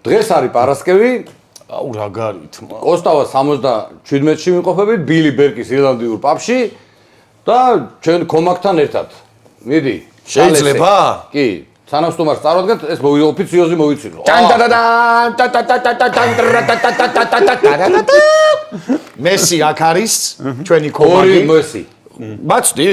დღეს არის პარასკევი. აუ რა გარით. კოსტავა 77-ში ვიმყოფებით ბილი ბერკის ირლანდიურ პაბში და ჩვენ კომაკთან ერთად. მიდი. შეიძლება? კი. სანამსტომარს წარვადგეთ, ეს ოფიციოზი მოვიცილო. მესი აქ არის ჩვენი კომაგი. ორი მესი. მაცდი.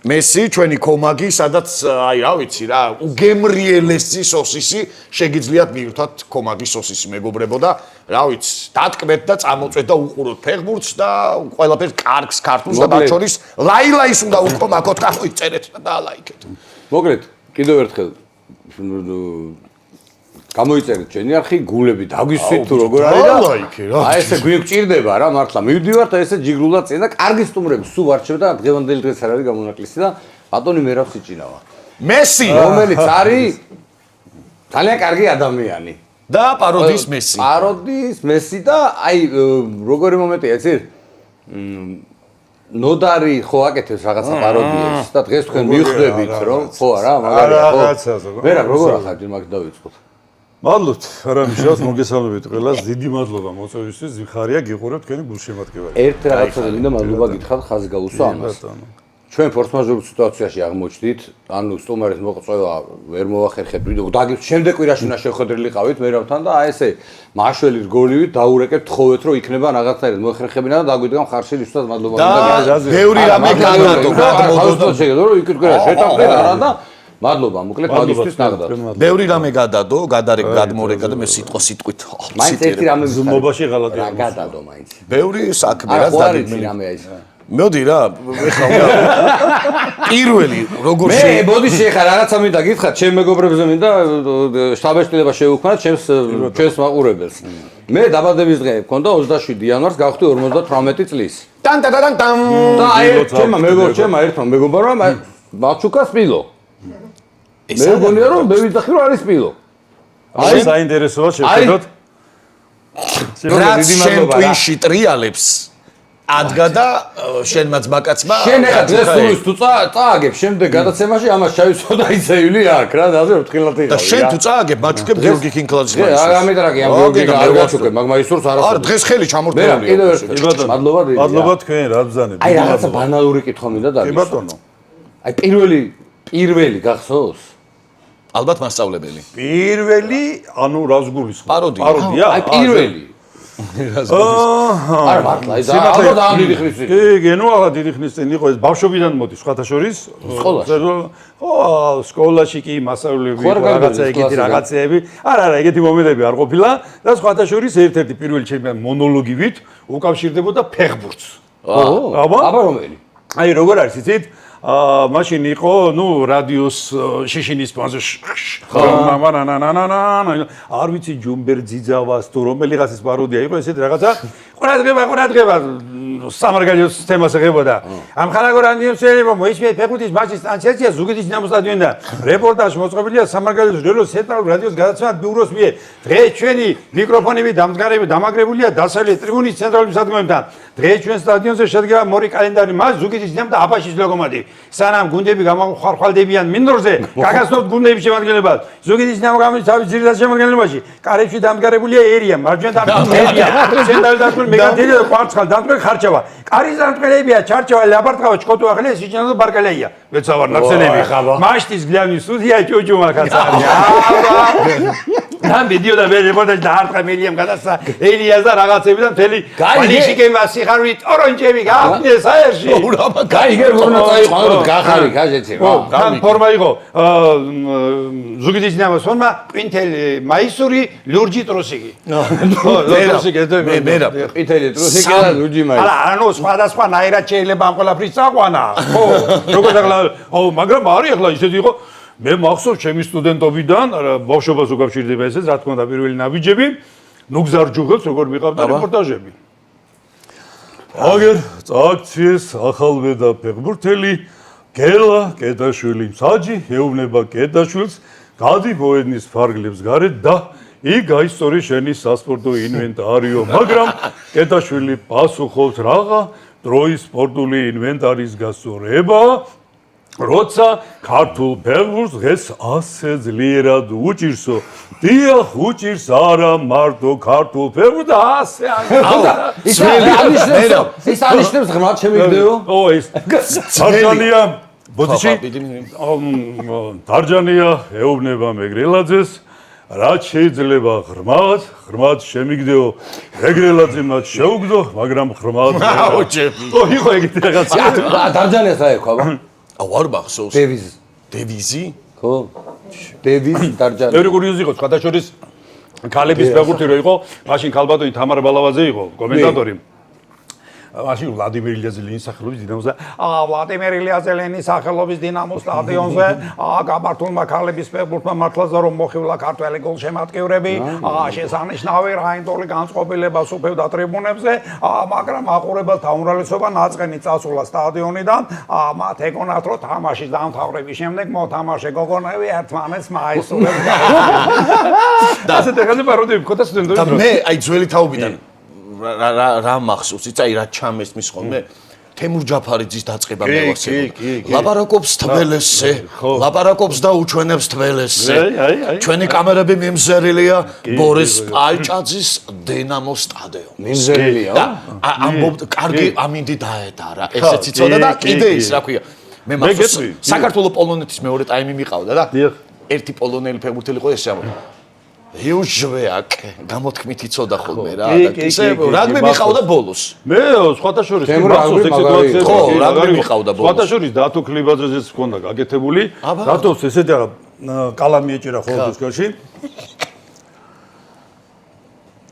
მესი ჩვენი კომაგი, სადაც აი რა ვიცი რა, უგემრიელესი სოსისი შეგიძლიათ მიირთვათ კომაგის სოსისი მეგობრებო და რა ვიცი, დატკბეთ და წამოწვეთ და უყუროთ ფეხბურთს და ყველაფერს კარგს ქართულს და მათ შორის ლაილაის უნდა უკომაკოთ, გამოიწერეთ და დაალაიქეთ. მოკლედ, კიდევ ერთხელ გამოიწერეთ ჩვენი არხი, გულები დაგვისვით თუ როგორ არის და აი ესე გვიგვჭირდება რა მართლა. მივდივართ ესე ჯიგრულად წინ და კარგი სტუმრები სულ ვარჩევ და დღევანდელი დღეს არ არის გამონაკლისი და ბატონი მერავს იჭინავა. მესი, რომელიც არის ძალიან კარგი ადამიანი და პაროდიის მესი. პაროდიის მესი და აი როგორი მომენტია იცით? ნოდარი ხო აკეთებს რაღაცა პაროდიებს და დღეს თქვენ მივხვდებით რომ ხო არა მაგარია ხო? მერაბ როგორ ახარჯი მაგ დავიწყოთ. მადლობთ, არამიშავს მოგესალმებით ყველას, დიდი მადლობა მოწვევისთვის, ვიხარია გიყურებთ თქვენი გულშემატკივარი. ერთ რაღაცაზე მინდა მადლობა გითხრათ ხაზი გაუსვა ამას. ჩვენ ფორს-მაჟორულ სიტუაციაში აღმოჩნდით, ანუ სტუმარის მოწვევა ვერ მოახერხეთ, შემდეგ კვირაში უნდა შევხედრილიყავით მერაბთან და აი ესე მაშველი რგოლივით დაურეკებთ თხოვეთ რომ იქნება რაღაცნაირად მოახერხებინა და დაგვიდგა ხარში რისთვისაც მადლობა და ბევრი რამე გადადო, გადმოდო შეგედო რომ იქ კვირა შეტყდეთ არა და მადლობა, მოკლედ მაგისთვის ნახდათ. ბევრი რამე გადადო, გადმორეკა და მე სიტყვით. მაინც ერთი რამე ზუმობაში ღალატი. რა გადადო მაინც. ბევრი საქმე რაც დაგეგმილი რამეა ის. მოდი რა, ეხლა პირველი როგორ მე მოდი შეხა რაღაცა მინდა გითხრათ, ჩემ მეგობრებზე მინდა შტაბ-ეშტილება შევუქმნათ ჩვენს მაყურებელს. მე დაბადების დღე მქონდა 27 იანვარს, გავხდი 58 წლის. ტან და აი ჩემმა ერთმა მეგობრმა მაჩუკა სპილო. მე მგონია რომ მე ვიცი რომ არის სპილო. აი საინტერესოა შევხედოთ. რაც შენ ტვინში ტრიალებს ადგა და შენმაც ბაკაცმა შენ ახლა დღეს თუ წააგებ შემდეგ გადაცემაში ამას ჩაიცო და იცევლი აქ რა და ფრთხილად იყავი. და შენ თუ წააგებ მაჩუკებ გიორგი კინკლაძის მაისურს. რა ამეტრაკი ამ გიორგი არ გაჩუკებ, მაგ მაისურს არ არა დღეს ხელი ჩამორთმეულია. კიდევ ერთხელ მადლობა დიდი. მადლობა თქვენ რა ბრძანეთ. აი რაღაცა ბანალური კითხვა მინდა და კი ბატონო. აი პირველი გახსოვს? ალბათ მასწავლებელი. პირველი, ანუ რას გულისხმობ? პაროდია. აი პირველი. არა მართლა, ეს ალბათ ამ დიდი ხნის წინ. კი, ნუ ახლა დიდი ხნის წინ იყო ეს ბავშვობიდან მოდის სხვათა შორის. სკოლაში. ო, სკოლაში კი მასწავლებლები რაღაცა ეგეთი რაღაცეები. არა, ეგეთი მომენტები არ ყოფილა და სხვათა შორის ერთ-ერთი პირველი ჩემი მონოლოგივით უკავშირდებოდა ფეხბურთს. აბა რომელი? აი როგორ არის იცით? მაშინ იყო, ნუ რადიოს შიშინის პანზე არ ვიცი ჯუმბერ ძიძავას თუ რომელიღაცის პაროდია იყო ესეთ რაღაცა ყურადღება სამარგალიოს თემას ეხებოდა ამ ხალხურანიოსებმა მოისმენთ ფეხბურთის მატჩის ტრანსლაცია ზუგდიდის დინამოს სტადიონიდან რეპორტაჟი მოწყობილია სამარგალიოს რელოს ცენტრალურ რადიოს გადაცემად ბიუროს მიერ დღეს ჩვენი მიკროფონები დამაგრებულია დასავლეთ ტრიბუნის ცენტრალურ სადგომებთან დღეს ჩვენ სტადიონზე შედგება მორი კალენდარი მას ზუგდიდის დინამო და აბაშის ლოკომოტივი სანამ გუნდები გამოხარხვალდებიან მინდორზე გაგაცნობთ გუნდების შემადგენლობას ზუგდიდის დინამო გამოდის თავის ძირითად შემადგენლობაში კარებში დამდგარებულია ერია მარჯვენა დამდგარებული ერია ცენტრალურ დაწყვეტილ მეგანტელი და კვარცხალ დამტკბე ხარჩევა კარის დამტკბელებია ჩარჩევა ლაბარტყავა ჩხოტო ახლა სიჩნეო ბარკალეია ვეცავარ ნახსენები მაშტის გლავნის სტუდია ჭუჭუმა ხაცარია ამ ვიდეო და რეპორტაჟი და არტყა მელიამ გადასცა ელიას და რაღაცები და მთელი პოლიტიკება სიხარული ტორონჭები გააფნეს აერში გაიგე როგორ წაიყო რომ გახარი გაჟეცი ამ ფორმა იყო ზუგდიდის დინამოს ფორმა პინთელ მაისური ლურჯი ტრუსიკი მერა ყვითელი ტრუსიკი და ლურჯი მაისი არა ანუ სხვადასხვა ნაირად შეიძლება ამ ყველაფრის წაყვანა ხო როგორ ახლა მაგრამ არის ახლა ისეთი იყო მე მახსოვს ჩემი სტუდენტობიდან ბავშვობას უკავშირდება ესეც რა თქმა უნდა პირველი ნაბიჯები ნუ გზარჯუღებს როგორ მიყავდა რეპორტაჟები აგერ წაქციეს ახალბედა ფეხბურთელი გელა კედაშვილი მსაჯი ეუბნება კედაშვილს გადი მოედნის ფარგლებს გარეთ და იქ გაისწორი შენი სასპორტო ინვენტარიო მაგრამ კედაშვილი პასუხობს რაღა დროის სპორტული ინვენტარის გასწორება როცა ქართულ ფეხბურთს დღეს ასე ძლიერად უჭირსო, დიახ, უჭირს არა მარტო ქართულ ფეხბურთს, ასე ის ანიშნებს ღრმად შემიგდეო? ეს დარჯანია, ბოდიში, დარჯანია ეუბნება მეგრელაძეს, რაც შეიძლება ღრმად შემიგდეო, მეგრელაძე მათ შეუგდო, მაგრამ ღრმად ოჯები. იყო ეგეთი რაღაცა. დარჯანიას რა ეკვა? არ მახსოვს. დევიზი? ხო. დევიზი დარჯანი. ბევრი კურიოზი იყო, სხვადასხვა ქალების ფეხბურთი რო იყო, მაშინ ქალბატონი თამარ ბალავაძე იყო, კომენტატორი. მაშინ ვლადიმერ ილიაზელინის სახელობის დინამოზე, ვლადიმერ ილიაზელინის სახელობის დინამოს სტადიონზე, გამართულმა ქალების ფეხბურთმა მართლაც რომ მოხივლა ქართველი გოლშემატკივრები, შესანიშნავი რაინდული განწყობილება სუფევდა ტრიბუნებზე, მაგრამ მაყურებელთა უმრავლესობა ნაწყენი წასულა სტადიონიდან, მათ ეგონათ რომ თამაშის დამთავრების შემდეგ მოთამაშე გოგონები ერთმანეთს მაისურებდნენ. და ასეთ ახალი პაროდიები მქონდა სტუდენტების და მე აი ძველი თაობიდან რა მახსოვს, იცი რა ჩამესმის ხოლმე თემურ ჯაფარიძის დაწყება მევასება. ლაპარაკობს თბილისზე, ლაპარაკობს და უჩვენებს თბილისზე. ჩვენი კამერები მიმზერილია ბორის პალჭაძის დინამოს სტადიონზე. მიმზერილია? ამბობ კარგი ამინდი დაედარა. ესეც იცოდა და კიდე ის რა ქვია. მე მახსოვს საქართველოს პოლონეთის მეორე ტაიმი მიყავდა და ერთი პოლონელი ფეხბურთელი იყო ეს ამბობ. იუჟვეაკ გამოთქმით იცოდა ხოლმე რა და ისე რაგბი მიყავდა ბოლოს. მე სხვათა შორის მახსოვს ეგ სიტუაცია. ხო, რაგბი მიყავდა ბოლოს. სხვათა შორის დათო ქლიბაძეც ჰქონდა გაკეთებული. დათოს ესეთი კალამი ეჭირა ხოლმე სკოლაში.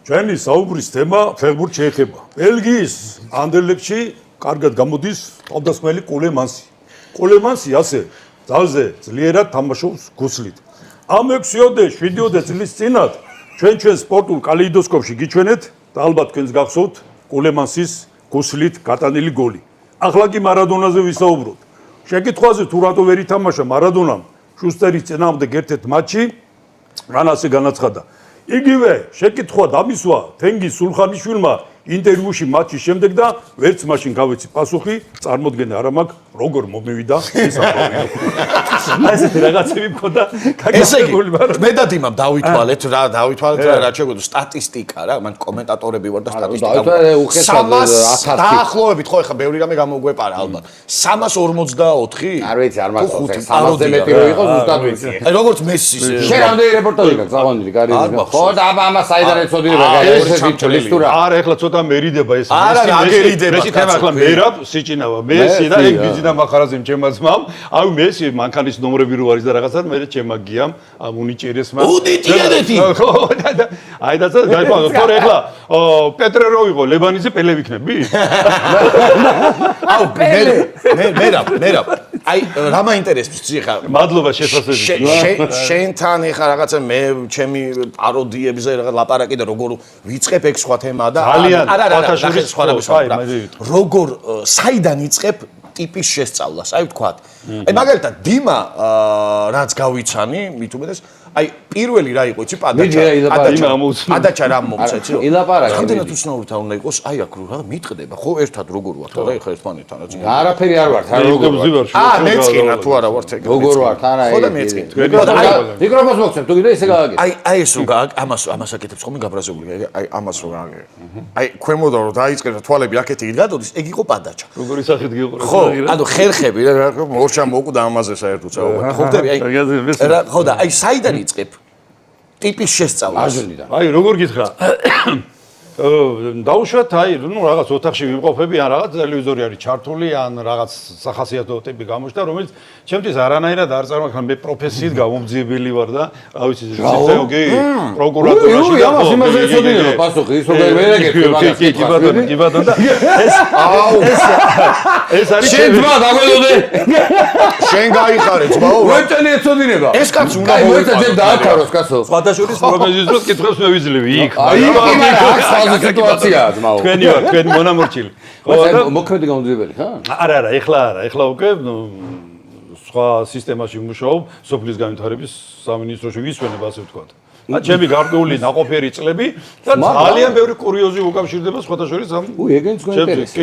ჩვენი საუბრის თემა ფეხბურთს შეეხება. ბელგიის ანდერლეხტში კარგად გამოდის თავდასხმელი კულემანსი. კულემანსი ასე ძალზე ძლიერად თამაშობს გუსლით. ამ 6-7 წლის წინათ ჩვენ სპორტულ კალეიდოსკოპში გიჩვენეთ და ალბათ თქვენს გახსოვთ კულემანსის გუსლით გატანილი გოლი. ახლა კი მარადონაზე ვისაუბროთ. შეკითხვაზე თუ რატო ვერ ითამაშა მარადონამ შუსტერის წინააღმდეგ ერთ-ერთ მატჩი, რან ასე განაცხადა. იგივე შეკითხვა დამისვა თენგიზ სულხანიშვილმა ინტერვიუში მატჩის შემდეგ და ვერც მაშინ გავეცი პასუხი, წარმოდგენა არ მაქვს როგორ მომივიდა ეს ამბავი. ესეთი რაღაცები მქონდა გაგაცებული, მაგრამ მე და დიმამ დავითვალეთ რა შეგვიძლია სტატისტიკა რა, მან კომენტატორები ვარ და სტატისტიკა. დაახლოებით ხო ეხა ბევრი რამე გამოგვეპარა ალბათ. 344? არ ვიცი, არ მახსოვს. 300-ზე მეტი რო იყო ზუსტად ვიცი. აი როგორც მესის. შენ რამდენი რეპორტაჟი გაქვს აღონილი კარიერაში? ხო და აბა საიდან ეცოდინება ეს თუ რა? არა, ეხლა ცოტა მერიდება ეს. არა, აგერიდება. მე თემა ახლა მერაბ სიჭინავა. მესი და ეგ ბიზინა მახარაზემ ჩემმა ძმამ. აი მესი მანქანის ნომრები რო არის და რაღაცა მე ჩემმა გიამ უნიჭერესმა. უნიჭერეთი. ხო და აი და დაიწყო თორე ახლა პეტრე რო იყო ლებანიძე პელე ვიქნები? აუ მერაბ. აი რა მაინტერესებს ძი ხა? მადლობა შეფასებით. შენთან ეხა რაღაცა მე ჩემი პაროდიებზე რაღაც ლაპარაკი და როგორ ვიწყებ ეგ სხვა თემაა და არა სხვა რამე როგორ საიდან იწყებ ტიპის შესწავლას, აი ვთქვათ. აი მაგალითად დიმა რაც გავიცანი, მით უმეტეს აი პირველი რა იყო იცი ადაჩა რა მომცეცი რომ ილაპარაკე რამდენად უცნაურთა უნდა იყოს აი აქ რა მიტყდება ხო ერთად როგორ ვართ რა ეხა ერთმანეთთან რა წინ არაფერი არ ვართ არ როგორ ვარ მეწყინა თუ არა ვართ ეგ როგორ ვართ არა ხო და მეწყინ მიკროფონს მოგცემ თუ კიდე ისე გააგე აი ეს რო ამას აკეთებს ხოლმე გაბრაზებული აი ამას რო გააგე აი ქვემოდან რო დაიწყე და თვალები აქეთ იგდადოდეს ეგ იყო პადაჩა როგორი სახით გიყურე ხო ანუ ხერხები რა მორჩა მოკვდა ამაზე საერთოდ საუბარი ხო ხდები აი ხო და აი საიდან იწყებ ტიპის შესწავლას. აი როგორ გითხრა? დაუშვათ აი ნუ რაღაც ოთახში ვიმყოფები ან რაღაც ტელევიზორი არის ჩართული ან რაღაც სახასიათო ტიპი გამოჩნდა რომელიც ჩემთვის არანაირად არ წარმოგიდგენია მე პროფესიით გამომძიებელი ვარ და რა ვიცი ზოგი პროკურატურაში და ამას იმაზე ეცოდინება პასუხი ის როგორ ვერ ეგეთქვი მაგას კი ბატონო და ეს არის შენ ძმა დაგველოდე შენ გაიხარე ძმაო ვეჭელი ეცოდინება ეს კაცი უნდა მოიწადე დააქაროს კაცო სხვათა შორის პროფესიისთვის კითხებს მე ვიძლევი იქ აი აქ სიტუაციაა ძმაო თქვენი მონამორჩილი ხო და მოქმედი გამომძიებელი ხა არა ეხლა უკვე სხვა სისტემაში მუშაობ სოფლის განვითარების სამინისტროში ვისვენებ ასე ვთქვათ ჩემი გარკვეული ნაყოფიერი წლები და ძალიან ბევრი კურიოზი უკავშირდება სხვათა შორის ამ ეგენც გვინტერესებს.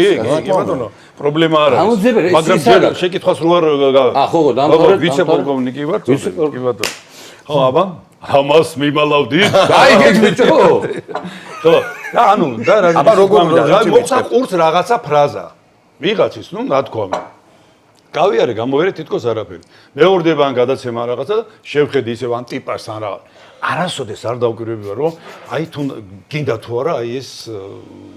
კი ბატონო, პრობლემა არ გამოძებერე, არის. მაგრამ შეკითხვას რო არ ხო, დამთავრეთ. ვიცე-პოლკოვნიკი ვარ? კი ბატონო. ხო, აბა, ამას მიმალავდი. აი, გეჭო. ხო, და ანუ და რა აბა როგორ მოხდა ყურს რაღაცა ფრაზა. ვიღაცის, ნუ ნათქვამი. გავიარე, გამოვერე თითქოს არაფერი. მეორდება ან გადაცემა რაღაცა და შევხედი ისევ ან ტიპას ან რაღაც. არასოდეს არ დავკვირვებია რომ აი თუ გინდა თუ არა აი ეს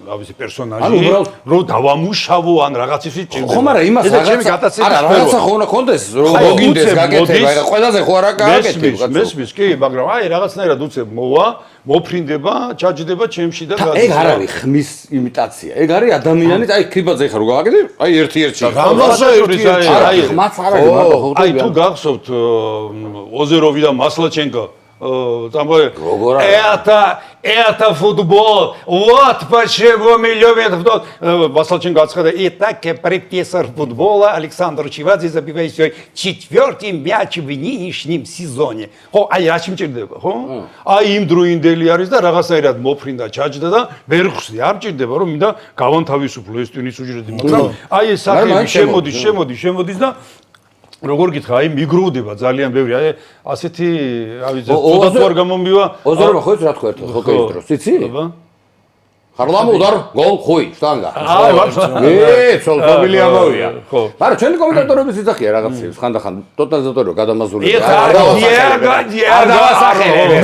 ავისი პერსონაჟი რომ დავამუშავო ან რაღაცის ჭირდება. ხო, მაგრამ იმას რაღაცა ხო უნდა კონდეს რომ მოგინდეს გაკეთება, აი ყველაზე ხო არა გააკეთებ კაცო. მესმის კი, მაგრამ აი რაღაცნაირად უცებ მოვა, მოფრინდება, ჩაჯდება ჩემში და გადის. ეგ არ არის ხმის იმიტაცია. ეგ არის ადამიანი, აი ქრიბაძე ხარ რო გააკეთებ, აი ერთ-ერთი. გამოსა ერთ-ერთი. აი ხმაც არ არის მარტო ხო. აი თუ გახსოვთ ოზეროვი და მასლაჩენკო там это футбол. Вот почему мы любим футбол. Василченко отсказал. Итак, профессор футбола Александр Чивадзе забивает свой 4-й мяч в нынешнем сезоне. Ხო, აი რა შემჭირდება, ხო? აი იმ დროინდელი არის და რაღაცაირად მოფრინდა, ჩაჯდა და ვერ ხსნი, არ მჭირდება რომ მინდა გავანთავისუფლო ეს ტვინის უჯრედი. მაგრამ აი ეს სახელი შემოდის და როგორ გითხრა, აი მიგროვდება ძალიან ბევრი, აი ასეთი, რა ვიცი, თუნდაც ვარ გამომივა. ოზერობა ხო იცი რა თქვა ერთად ჰოკეის დროს, იცი? აბა. ხარლამო udar gol ხუი, შტანგა. აი, ვაფშე. ცოლობილი ამოვია. ხო. მაგრამ ჩვენი კომენტატორების იძახია რაღაცებს, ხანდახან ტოტალიზატორი გადამაზურებია.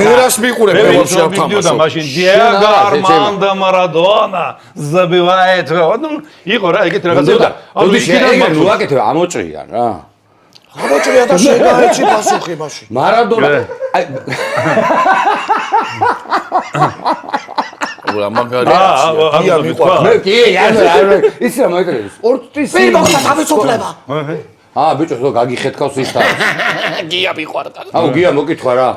მერას მიყურებ ბოლოში ამ თამაშს. მაშინ Диего Армандо Марадона забивает. Ну, იყო რა, ეგეთ რაღაცა და ანუ იქიდან მოაკეთება, ამოჭრიან რა. ამოჭრია და შეგაეცი პასუხი მაშინ. მარადონა. აი აბა მაგარია. დია მიყვარს. მე კი, ანუ ისი რა მოეკრები. სპორტის მე მოგცა თავისუფლება. ბიჭო, ხო გაგიხეთქავს ის თავს. გია მიყვარდა. აუ, გია მოკითხვა რა.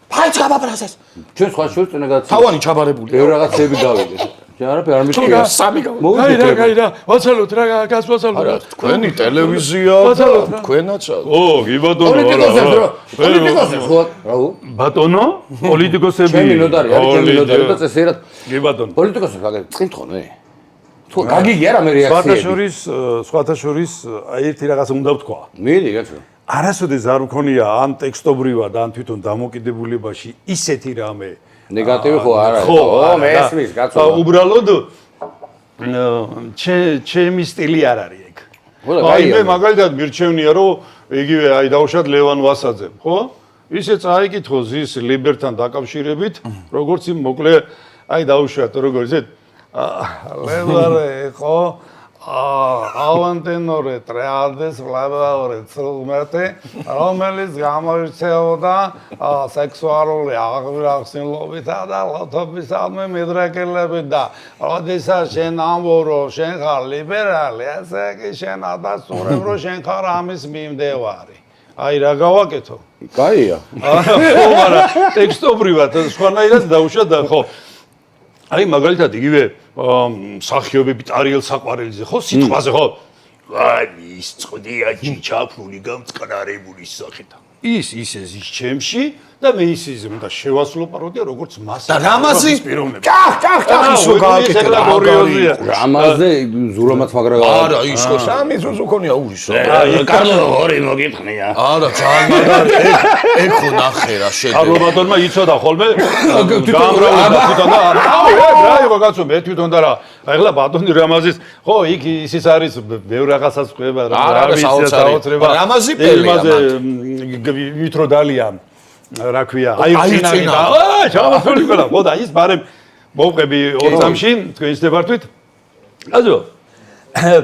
ფაიც გაბაბრაზეს. ჩვენ სხვა შულს წინა გადაცემა. თავანი ჩაბარებული. ბევრ რაღაცები დავიგე. ჩვენ არაფერი არ მიტყვია. სამი გავა. გაირა, ვაცალოთ რა, გასვაცალოთ. არა, თქვენი ტელევიზია და თქვენაც. ო, გიბატონო. პოლიტიკოსებს ხო? რაუ? ბატონო, პოლიტიკოსები. ჩემი ნოდარი არის, ჩემი ნოდარი და წესიერად. გიბატონო. პოლიტიკოსებს გაკითხონ მე. თუ გაგიგია რა მე რეაქციები. სხვათა შორის აი ერთი რაღაც უნდა ვთქვა. მიდი კაცო. არასოდეს არ მქონია ან ტექსტობრივად ან თვითონ დამოკიდებულებაში ისეთი რამე ნეგატივი ხო არა. ხო, მესმის კაცო. უბრალოდ ჩემი სტილი არ არის ეგ. აი მე მაგალითად მირჩევნია რომ იგივე აი დავუშვათ ლევან ვასაძემ, ხო? ისე წაიკითხოს ის ლიბერთან დაკავშირებით, როგორც იმ მოკლე აი დავუშვათ როგორც ეს ლევარე ხო ავანტენორე ტრეალდეს ვლაბაორე ცრუმეთე რომელიც გამოირჩეოდა სექსუალური აღსინლობითა და ლოთობისადმი მიდრეკილებით და როდესაც შენ ამბობ შენ ხარ ლიბერალი ესე იგი შენ ადასტურებ რომ შენ ხარ ამის მიმდევარი აი რა გავაკეთო კაია ხო მაგრამ ტექსტობრივად სხვანაირად დავუშვათ და ხო აი მაგალითად იგივე სახიობებით არიელ საყვარელიზე ხო სიტყვაზე ხო აი ის წოდია ჩაფრული გამწყნარებული სახით ის ის ჩემში და მე ის უნდა შევასრულო პაროდია როგორც მასა და რამაზი ჭახ ისო გააკეთე გორიოზია რამაზე ზურამაც მაგრა არა ის ხო სამი ზუზუ ქონია ურისო აი კარლო ორი მოგიფხნია არა ძალიან მაგარი ეგ ხო ნახე რა შედი კარლობატონმა იცოდა ხოლმე გამრავლდა თვითონ და რა იყო კაცო მე თვითონ და რა ახლა ბატონი რამაზის ხო იქ ის არის ბევრ რაღაცას ხვება რა ვიცი საოცრება რამაზი პელია ვითრო დალია რა ქვია აირჩინა ჩამოსული ყველა ხო და ის ბარემ მოვყები 2 წამში თქვენს დეპარტვით აზო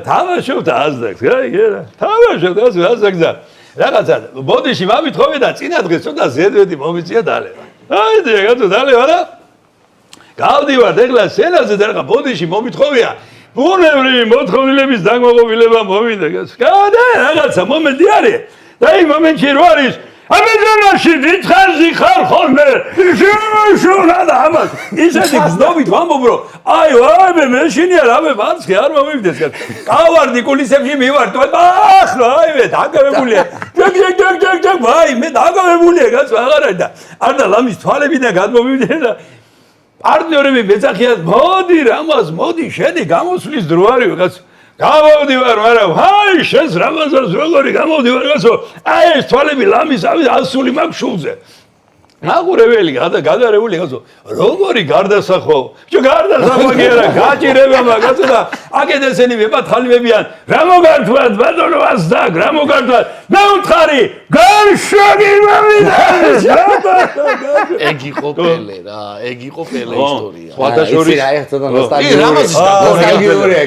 თამაშობთ აზდაკს რა თამაშობთ აზდაკს რაღაცა ბოდიში მომითხოვე და წინა დღეს ცოტა ზედვედი მომიწია დალევა აი დიახ დალევა და გავდივარ ეხლა სენაზე და რა ბოდიში მომითხოვია ბუნებრივი მოთხოვნილების დაგმოყობილება მოვიდა გადა რაღაცა მომენტი არის და იმ მომენტში რო არის აბეზანაში დიდხანში ხარ ხოლმე შუნა და ამას ისეთი გზნობით ვამბობ რომ აი ვაიმე მე შინია რამე მარცხი არ მომივიდეს კავარდი კულისებში მივარ ახლა აიმე დაგავებულია ჯეგ ვაი მე დაგავებულია გაც აღარ არის და არ და ლამის თვალებიდან გადმომივიდნენ და პარტნიორები მეძახიან მოდი რამას მოდი შედი გამოსვლის დრო არის ვიღაც გამოვდივარ, მაგრამ ჰაი, შენს რამაზანს როგორი გამოვდივარ, გასო, აი ეს თვალები ლამის ასული მაქვს შულზე. ნაღურებელი გადარებული, გასო, როგორი გარდასახო? შო გარდასახო გერა, გაჭირება მაგასო და აკეთ ესენი მეპათხალებიან, რა მოგართვათ, ბატონო ასდაკ, რა მოგართვათ? მეუთხარი, განშოგი მომიდა. ეგ იყო პელე რა, ეგ იყო პელე ისტორია. სხვადასხვა რა ერთად ნოსტალგიურია.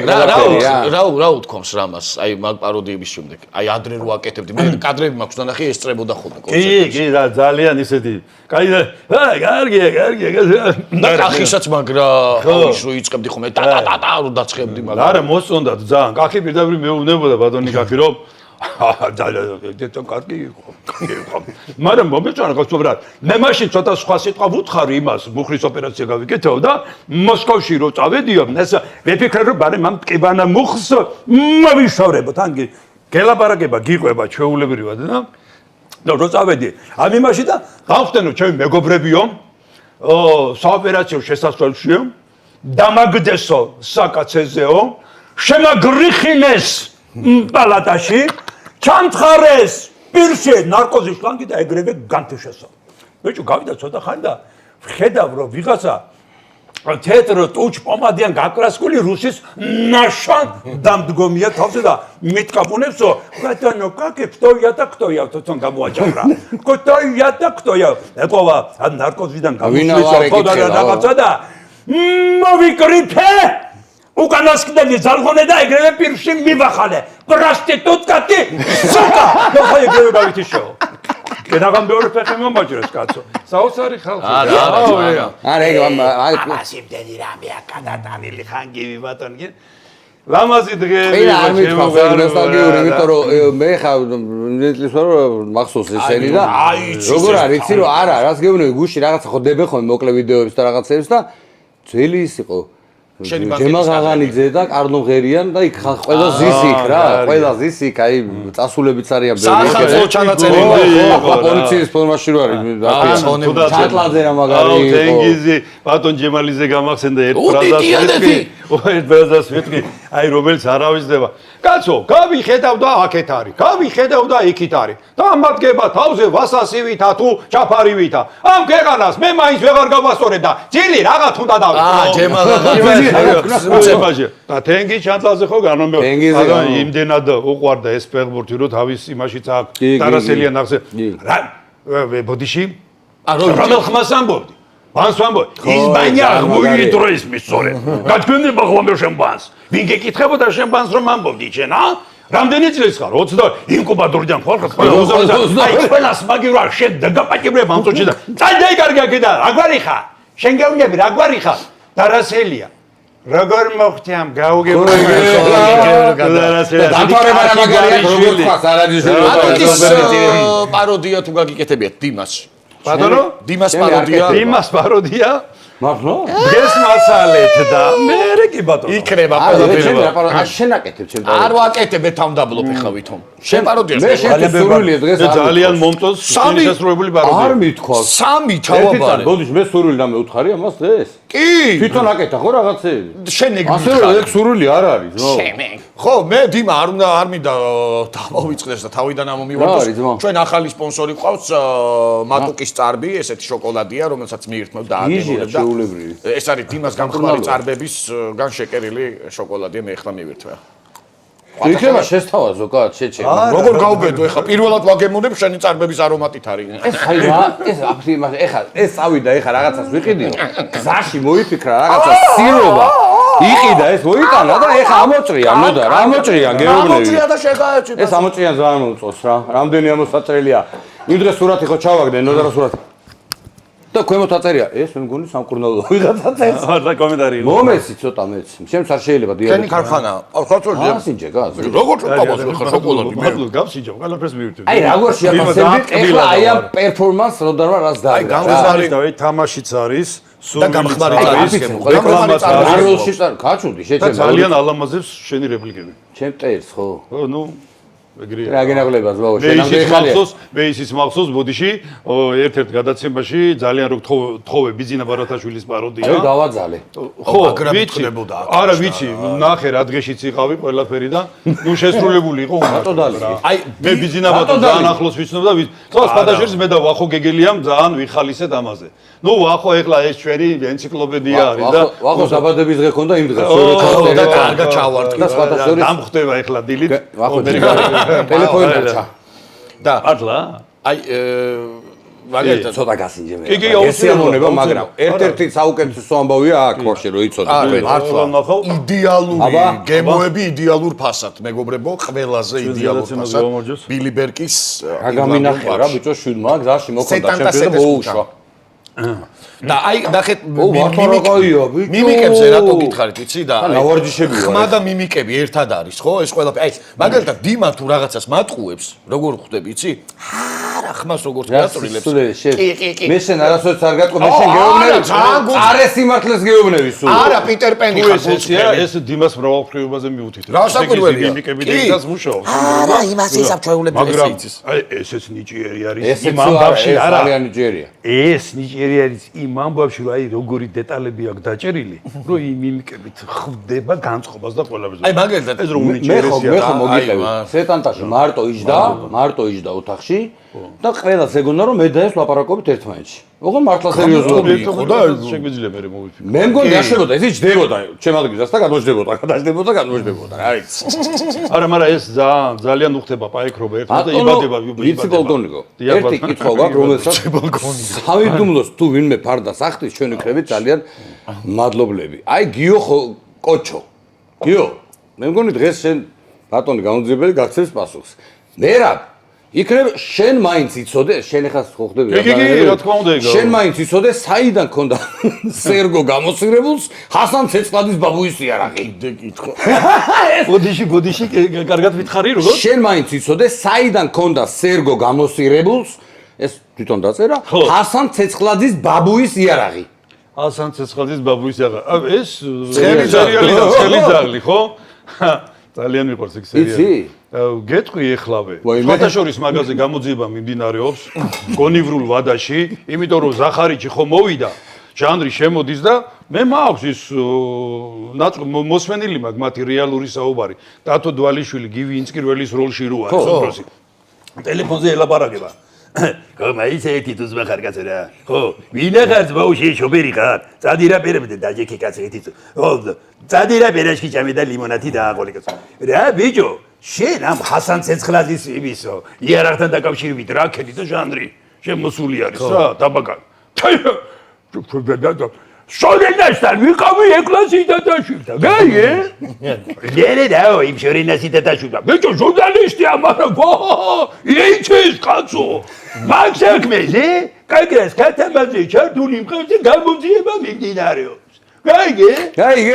რა უთქვამს რამას, აი მაგ პაროდიების შემდეგ. აი ადრე რო აკეთებდი, მე კადრები მაქვს და ნახე ესწრებოდა ხოლმე კონცერტებში. კი, რა ძალიან ისეთი. კაი და კარგია. და კახისაც მაგრა ის რო იწყებდი ხოლმე და რო დაცხებდი მაგრამ. არა, მოსწონდათ ძალიან. კახი პირდაპირ მეუბნებოდა ბატონი კახი რომ ძალიან კარგი იყო. მაგრამ მომეწონა გასწორად. მე მაშინ ცოტა სხვა სიტყვა ვუთხარი იმას, მუხლის ოპერაცია გავიკეთეო და მოსკოვში რო წავედიო, ეს ვეფიქრე რომ ბარე მან ტკიბანა მუხს მოვიშორებო, თან გელაპარაკება გიყვება ჩვეულებრივად და რო წავედი, ამ იმაში და გავხდენო ჩემი მეგობრებიო, საოპერაციო შესასვლელშიო, დამაგდესო საკაცეზეო, შემაგრიხინეს პალატაში, ჩამთხარეს პირში ნარკოზის შლანგი და ეგრევე განთიშესო. ბიჭო გავიდა ცოტა ხანი და ვხედავ რომ ვიღაცა თეთრ ტუჩ პომადიან გაკრასკული რუსის ნაშან დამდგომია თავზე და მიტყაპუნებსო ბატონო კაკე ფტოია და ქტოია თვითონ გამოაჭავრა ქტოია და ქტოია ეთქვა ნარკოზიდან გამოსვლისა და რაღაცა და მოვიკრიფე უკანასკდელი ზალღონე და ეგრევე პირში მივახალე პროსტიტუტკატი სუკა ხო ეგრევე გავითიშო კედაღამ მეორე ფეხი მომაჭრეს კაცო საოცარი ხალხი არა ეგ ასიმდენი რამეა გადატანილი ხანგივი ბატონი ლამაზი დღეები არ მithავს ეგ ნოსტალგიური იმიტომ რომ მე ხა ნეტლის ვარ მახსოვს ესენი და როგორ არის იცი რომ არა რას გეუბნები გუში რაღაცა ხო დებე ხოლმე მოკლე ვიდეოებს და რაღაცებს და ძველი ის იყო ჯემა ღაღანიძე და კარლო მღერიან და იქ ყველა ზის იქ რა ყველა ზის იქ აი წასულებიც არიან სახელმწიფო ჩანაწერები პოლიციის ფორმაში რო არის ჩატლაძე რა მაგარი იყო თენგიზი ბატონ ჯემალიძე გამახსენდა ერთ ფრაზას ვიტყვი აი რომელიც არავისდება კაცო გავიხედავ და აქეთ არის გავიხედავ და იქით არის და ამადგება თავზე ვასასივითა თუ ჩაფარივითა ამ ქვეყანას მე მაინც ვეღარ გავასწორე და ძილი რაღაც უნდა დავიწყო და თენგი ჩანთლაზე ხო განომეო ბატონო იმდენად უყვარდა ეს ფეხბურთი რომ თავის იმაშიც აქ დარასელიან ახსე რა ბოდიში რომელ ხმას ამბობდი ბანს ამბობდი ის ბანია მოიდროის მისწორე გაჩვენება ხოლმე შენ ბანს ვინ გეკითხებოდა შენ ბანს რომ ამბობდი შენ რამდენი წლის ხარ 20 ინკუბატორიდან ხარ აი ყველას მაგირა შენ დაგაპაჭირებ ამ წუთში და წაიჯაი კარგი აქედა რა გვარი ხარ შენ გეუბნები რა გვარი ხარ დარასელია როგორ მოხდი ამ გაუგებრული დათორება რა მაგარია როგორ თქვას არაჯიშვილი პაროდია თუ გაგიკეთებიათ დიმას ბატონო დიმას პაროდია მართლა დღეს მასალეთ და მე კი ბატონო იქნება პაროდია შენ აკეთებ ჩემ არ ვაკეთებ თავდაბლობ ხა ვითომ შენ პაროდიას მე შენ სურვილია დღეს ძალიან მომწონს შესრულებული პაროდია არ მithქვას სამი ჩავაბარე ბოდიში მე სურვილი და მე უთხარი ამას დღეს კი თვითონ აკეთა ხო რაღაცები შენ ეგ ასე რომ ეგ სურვილი არ არის ნო ხო მე დიმა არ მინდა დავავიწყდეს და თავიდან ამომივარდოს ჩვენ ახალი სპონსორი ყავს მატუკის წარბი ესეთი შოკოლადია რომელსაც მიირთმევ და აგებულებ და ეს არის დიმას გამხმარი წარბებისგან შეკერილი შოკოლადია მე ახლა მივირთვე იქნება შესთავაზო ზოგადად შეჩერა როგორ გავბედო ეხლა პირველად ვაგემუნებ შენი წარბების არომატით არის ეს ხაი რა ეს აფრიმას ეხლა ეს წავიდა ეხლა რაღაცას ვიყიდიო გზაში მოიფიქრა რაღაცა სირობა იყიდა ეს მოიტანა და ეხლა ამოჭრია ნუ და რა ამოჭრია გეუბნები ამოჭრია და შეგაეჭი ეს ამოჭრიან ძალიან მომწონს რა რამდენი ამოსაწრელია იმ დღეს სურათი ხო ჩავაგდე ნუ და რა სურათი და ქვემოთ აწერია ეს მე მგონი სამკურნალო ვიღაცა წერს. და კომენტარი. მომეცი ცოტა მეც. შემს არ შეიძლება კენი დიალოგი. ქარხანა. ახალწოდი. ასინჯე გას. როგორ წავაბას ხარ შოკოლადი მე. მადლობ გავსიჯო, ყველაფერს მივირთებ. აი როგორ შეაფასებდით ეხლა აი ამ პერფორმანს როდარმა რას აი დააგრა. გამხდარი და თამაშიც არის, და გამხდარი აი, არის აფიცე, გემო. რეკლამაც გამხდარი არის. აროლში გაჩვდი და შეჩემ. ძალიან ალამაზებს შენი რეპლიკები. ჩემ წერს ხო? ხო, ნუ ეგრეა. რა გენაღლებას ბაო, მე შენამდე ისიც ხალია. მახსოვს, მე ისიც მახსოვს ბოდიში, ერთ-ერთ გადაცემაში ძალიან რო თხოვე ბიძინა ბარათაშვილის პაროდია. აი დავაძალე. ხო, მაგრამ ვიცი. ხდებოდა აქ. არა, ვიცი, ნახე რა დღეშიც იყავი ყველაფერი და ნუ შესრულებული იყო უნდა. რატო დალი? აი მე ბიძინა ბატონს რატო ძალიან დალი? ახლოს ვიცნობ და თავს ბადაშვილს მე და ვახო გეგელიამ ძალიან ვიხალისეთ ამაზე. ნუ ვახო ეხლა ეს ჩვენი ენციკლოპედია არის და ვახო საბადების დღე ქონდა იმ დღეს. და კარგად ჩავარტყი. და სხვათა შორის დამხვდება ეხლა დილით. ვახო ტელეფონი დაჩა. და არტლა? აი მაგალითად ცოტა გასინჯე მე. კი, კი, ესიამონება, აუცილებლად. მაგრამ ერთ-ერთი საუკეთესო ამბავია აქ ხორში რომ იცოდე თქვენ. მართლა ნახავ. იდეალური აბა, გემოები იდეალურ ფასად მეგობრებო ყველაზე იდეალურ გადაცემაზე ფასად გამარჯოს. ბილი ბერკის რა გამინახე რა ბიჭო შვილმა გზაში მოხდა ჩემს და მოუშვა. და აი ნახეთ ვართ რა გაია ბიჭო. მიმიკებზე რატო გითხარით იცი და ნავარჯიშები ხმა და მიმიკები ერთად არის ხო ეს ყველაფერი აი მაგალითად დიმა თუ რაღაცას მატყუებს როგორ ხვდები იცი არა ხმას როგორ გაწვრილებს მე შენ არასოდეს არ გატყო მე შენ გეუბნები არე სიმართლეს გეუბნები სულ არა პიტერ პენი ხარ ფუნქცია ეს დიმას მრავალფრიობაზე მიუთით. რა საკვირველია? მიმიკები კი. და მუშაობს. არა იმას ისაბჩეულები მაგრამ იცის აი ესეც ნიჭიერი არის ესეც იმ ამბავში არა არა. ძალიან ნიჭიერია ეს ნიჭიერი არის იმ ამბავში რომ აი როგორი დეტალები აქვს დაჭერილი რომ იმ მიმიკებით ხვდება განწყობას და ყველაფერს. აი მაგალითად ეს რომ მე ნიჭიერია ხო მოგიყევი აი, სეტანტაში მარტო იჯდა ოთახში და ყველას ეგონა რომ მე და ეს ლაპარაკობით ერთმანეთში ოღონდ მართლა სერიოზულად იყო და შეგვიძლია მე მოვიფიქრო. მე მგონი არ შეგოდა ეს იჯდებოდა ჩემ ადგილას და გადმოჯდებოდა რა იცი არა მაგრამ ეს ძალიან უხდება პაიკრობა ერთად და იბადება ვიცი პოლკოვნიკო ერთი კითხვა გაქვს რომელსაც სამიდუმლოს თუ ვინმე ფარდას ახდის ჩვენი კრებით ძალიან მადლობლები აი გიო კოჩო გიო მე მგონი დღეს შენ ბატონი გამოძიებელი გაქცევს პასუხს მერაბ იქნებ შენ მაინც იცოდე შენ ახლა ხო ხდები რა თქმა უნდა იგო შენ მაინც იცოდე საიდან ქონდა სერგო გამოსირებულს ჰასან ცეცხლადის ბაბუის იარაღი კითხო ბოდიში კარგად ვითხარი როგორ შენ მაინც იცოდე საიდან ქონდა სერგო გამოსირებულს ეს თვითონ დაწერა ჰასან ცეცხლადის ბაბუის იარაღი ასან ცეცხლადის ბაბუის იარაღი ეს სერიალი და ცხელი ძაღლი ხო ძალიან მიყვარს ეგ სერიალი იცი გეტყვი ეხლავე ფოტოშორის მაღაზია გამოძიება მიმდინარეობს გონივრულ ვადაში იმიტომ რომ ზახარიჩი ხო მოვიდა ჟანრი შემოდის და მე მაქვს ის მოსვენილი მაგ მათი რეალური საუბარი დათო დვალიშვილი გივი ინსკირველის როლში როა სოფროსი ტელეფონზე ელაპარაკება ხომ აი ესეთი თუ ზმახარკაცო რა ხო ვინახარს ბაუში შობერი ხარ წადირა პერებდე დაჯექი კაცო ეთი ხო წადირა პერაშკი ჭამე და ლიმონადი დააყოლე კაცო რა ბიჭო შენ ამ ჰასან ცეცხლაძის იმისო იარაღთან დაკავშირებით რა ქედი და ჟანრი შემოსული არის რა დაბაკა შორენასთან ვიყავი ეკლასი და დაშვილდა გაიგე ნერე დაო იმ შორენასი და დაშვილდა ბიჭო ჟურნალისტია მაგრამ იცის კაცო მაგ საქმეზე კაგრას კათამაზე ჩართული მყავს და გამოძიება მიმდინარეობს გაიგე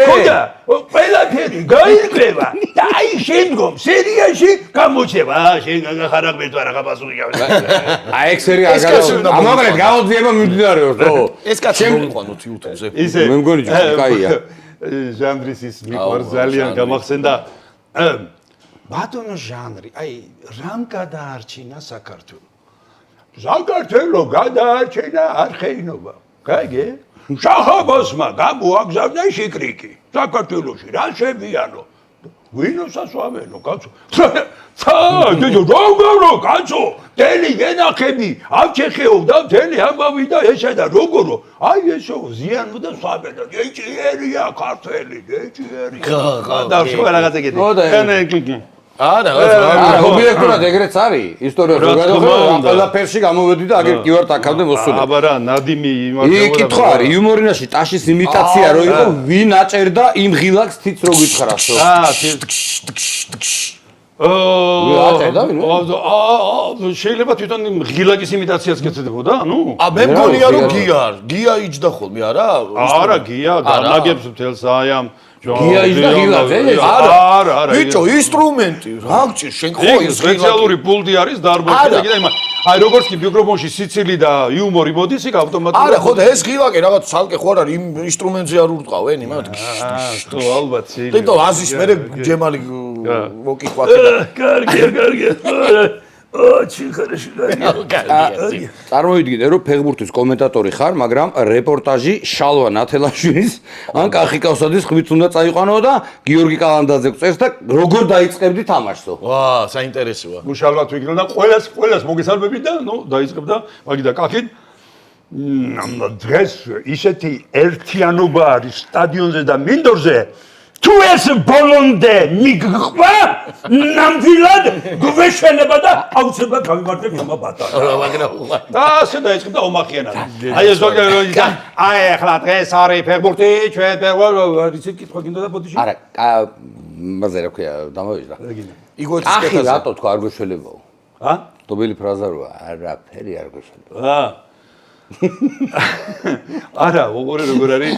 ხოდა ყველაფერი გაიგება და აი შემდგომ სერიაში გამოჩება შენ ხარაგბერთ ვარ აღაპასუხი აი ეგ სერია ამაგრეთ გამოძიება მიმდინარეობს ხო ეს კაცი მოიყვანოთ YouTube-ზე მე მგონი კაია ჟანრის ის მიყვარს ძალიან გამახსენდა ბატონო ჟანრი აი რამ გადაარჩინა საქართველო გადაარჩინა არხეინობა გაიგე შაჰაბასმა გამოაგზავნა შიკრიკი საქართველოში რა შევიანო ვინოსასვამენო კაცო როგორო კაცო დელი ენახები ავჩეხეობდა დელი ამბავი და ეშედა როგორო აი ესო ზიანო და სვამენო ეჭიერია ქართველი ეჭიერია და სხვა რაღაცა გეტყვი არა ობიექტურად ეგრეც არის ისტორია ზოგადად ყველაფერში გამოვედი და აგერ კი ვარ აქამდე მოსული აბა რა ნადიმი იმართებოდა კითხვა არის იუმორინაში ტაშის იმიტაცია რო იყო ვინ აჭერდა იმ ღილაკს თიც რო გითხრასო შეიძლება თვითონ ღილაკის იმიტაციაც კეთდებოდა, ანუ? მე მგონია რომ გია იჯდა ხოლმე, არა? არა, გია დალაგებს მთელს აი ამ გია იჯდა ღილაკზე? არა. ბიჭო, ინსტრუმენტი, რა გჭირ, შენ ხო ის სპეციალური პულტი არის დარბაზში და კიდე იმან. აი როგორც კი მიკროფონში სიცილი და იუმორი მოდის, იქ ავტომატურად. არა, ხო და ეს ღილაკი რაღაც ცალკე ხო არ არის იმ ინსტრუმენტზე არ ურტყავენ, იმათ. ხო, ალბათ შეიძლება. თვითონ აზის მერე ჯემალი მოკიხვაკე და კარგია. очень хорошо. წარმოვიდგინე რომ ფეხბურთის კომენტატორი ხარ, მაგრამ რეპორტაჟი შალვა ნათელაშვილის ან კახიკავსაძის ხვით უნდა წაიყვანო და გიორგი კალანდაძე გწერს და როგორ დაიწყებდი თამაშსო? ვა, საინტერესოა. მუშალვად ვიგრა და ყველას მოგესალმები და დაიწყებდა მაგიდა კახით. დღეს ისეთი ერთიანობა არის სტადიონზე და მინდორზე. თუ ეს ბოლონდე მიგხვა, ნამდვილად გვეშენება და აუცილებლად გავიმართებ ჩემო ბატონო. მაგრამ და ასე დაიწყებდა ომახიანად. აი ეს ზოგიერთი აი ახლა დღეს არის ფეხბურთი, ჩვენ ფეხბურთი კითხვა გინდოდა ბოდიში? არა, მასე რა ქვია, დამოვიჯდა. იგოთის კახი კეთაზე. რატო თქვა არ გვეშველებაო? დობილი ფრაზა როა, არაფერი არ გვეშველება. არა, როგორ არის?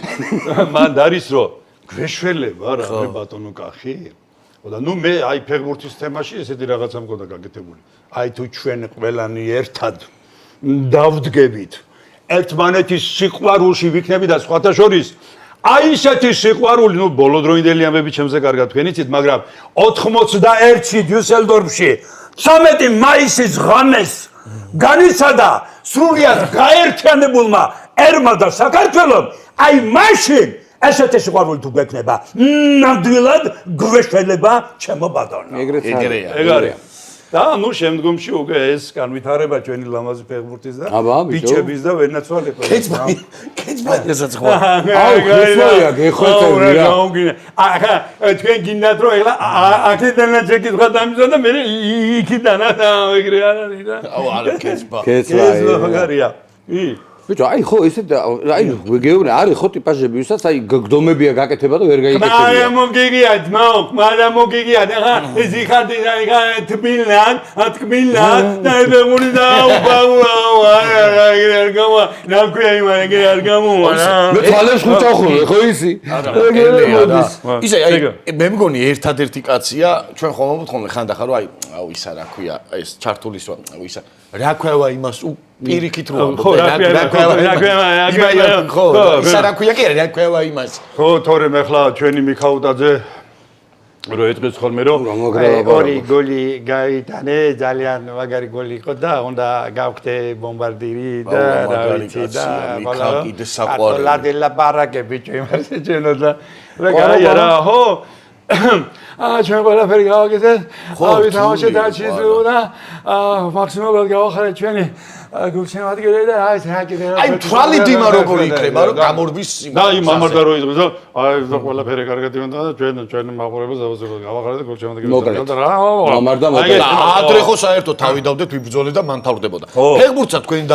მან არის რომ გვეშველება რა მე ბატონო კახი. და ნუ მე აი ფეხბურთის თემაში ესეთი რაღაცა მქონდა გაკეთებული. აი თუ ჩვენ ყველანი ერთად დავდგებით ერთმანეთის სიყვარულში ვიქნები და სხვათა შორის აი ისეთი სიყვარული, ნუ ბოლოდროინდელი ამბები ჩემზე კარგად თქვენ იცით, მაგრამ 81-ში დიუსელდორფში 13 მაისის ღამეს განიცადა სრულიად გაერთიანებულმა ერმა და საქართველომ, აი მაშინ ესეთი სიყვარული თუ გვექნება, ნამდვილად გვეშველება ჩემო ბატონო. ეგ არის. და ნუ შემდგომში უკვე ეს განვითარება ჩვენი ლამაზი ფეხბურთის და ბიჭების და ვერნაცვალება. კეცბა ესაც ხო. აუ, ხსოვია, გეხვეწები რა. ახლა თქვენ გინდათ რომ ეხლა აქედანაც ეკითხა დამიზა და მე იქიდან ეგრე არ არის რა. აუ, არა კეცბა. კეცბა. მაგარია. ბიჭო, აი ხო ესე აი გეუბნე, არის ხო ტიპაჟები, ვისაც აი გდომებია გაკეთება და ვერ გაიკეთებია. მაგრამ მოგიგიათ, ახლა ეს იქადი თბილნად და ეგრე და არ გამა, ნაქვია იმან ეგრე არ გამოვა. მე თვალებს ხუჭახობ, ხო ისი? ისე აი მე მგონი ერთადერთი კაცია, ჩვენ ხომ მომთხოვნე ხანდახან რომ აუ ისა რა ქვია, ეს ჩართულის აუ ისა რა ქვია იმას პირიქით რო ხო რა ქვია ხო ისა რა ქვია კი რა ქვია იმას ხო თორემ ახლა ჩვენი მიხაუტაძე რო ეთქეს ხოლმე რომ ორი გოლი გაიტანე ძალიან მაგარი გოლი იყო და უნდა გავხდე ბომბარდირი და რა ვიცი და მიხა კიდე საყვარელი ლადელა ბარაკები ჩვენო და რა გაია რა ხო ჩვენ ყველაფერი გავაკეთეთ. ვითამაშეთ აჩიზო და მაქსიმალურად გავახარეთ ჩვენი გულშემატკივრები და აი რა კიდე აი თვალი დიმა როგორ იქნება რომ გამორბის და იმ ამარდა რო იღებს და აი ყველაფერი კარგად იმდა და ჩვენ მაყურებელს ავასებოთ გავახარეთ და გულშემატკივრები და რა ამარდა ადრე ხო საერთოდ თავი დავდეთ ვიბრძოლეთ და მან თავდებოდა. ფეხბურთსა თქვენი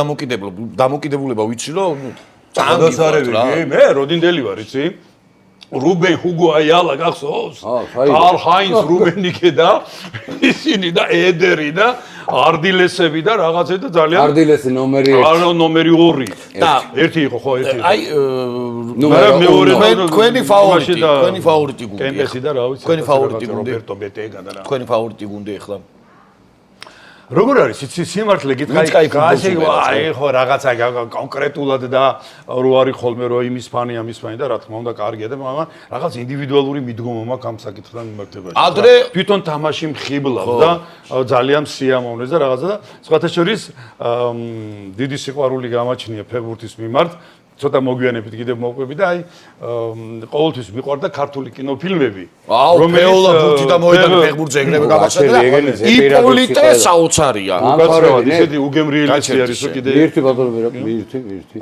დამოკიდებულება ვიცი რომ წამბი მე როდინდელი ვარ იცი რუბენ ჰუგო აიალა გახსოვს? კარლ ჰაინც რუბენიკე და ისინი და ედერი და არდილესები და რაღაცა და ძალიან არდილესი ნომერი 1. არა ნომერი 2. და ერთი იყო ხო ერთი. აი მეორე თქვენი ფავორიტი გუნდი. კემპესი და რა ვიცი. თქვენი ფავორიტი გუნდი. რობერტო ბეტეგა და რა. თქვენი ფავორიტი გუნდი ახლა. როგორ არის იცი სიმართლე გითხარი აი ხო რაღაცა კონკრეტულად და რო არის ხოლმე რო იმის ფანია მის ფანი და რა თქმა უნდა კარგია და მაგრამ რაღაც ინდივიდუალური მიდგომა მაქვს ამ საკითხთან მიმართებაში. ადრე თვითონ თამაში მხიბლავს და ძალიან სიამოვნეს და რაღაცა და სხვათა შორის დიდი სიყვარული გამაჩნია ფეხბურთის მიმართ. ცოტა მოგვიანებით კიდევ მოყვები და აი ყოველთვის მიყვარდა ქართული კინოფილმები რომელეულა ბურთი და მოედანი ფეხბურთზე ეგრევე გამახსენდა და იპოლიტე საოცარია უკაცრავად ისეთი უგემრიელესი არის რომ კიდე ერთი ბატონო ერთი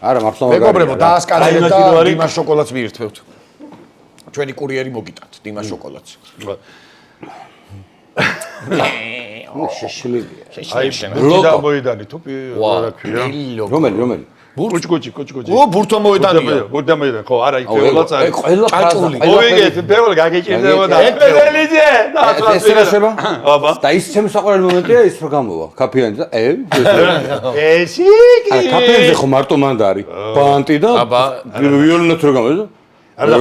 არა მართლა მეგობრებო დაასკანალეთ და დიმას შოკოლადს მიირთმევთ ჩვენი კურიერი მოგიტანთ დიმას შოკოლადს შეშლილია აი ბურთი და მოედანი თუ რა ქვია რომელი კუჭკუჭი. ო ბურთო მოედანია. ბურთო მოედანი, ხო, არა, იქ ფეოლაც არის. ყველა ჭაჭული. მოვიგეთ, ფეოლ გაგიჭირდებოდა. ებელიძე, ეს რაშება? აბა. და ის ჩემს საყვარელი მომენტია ის რომ გამოვა. კაფეანი და ეს იგი. კაფეზე ხო მარტო მანდ არის. ბანტი და ვიოლინოთ რო გამოვა. არა,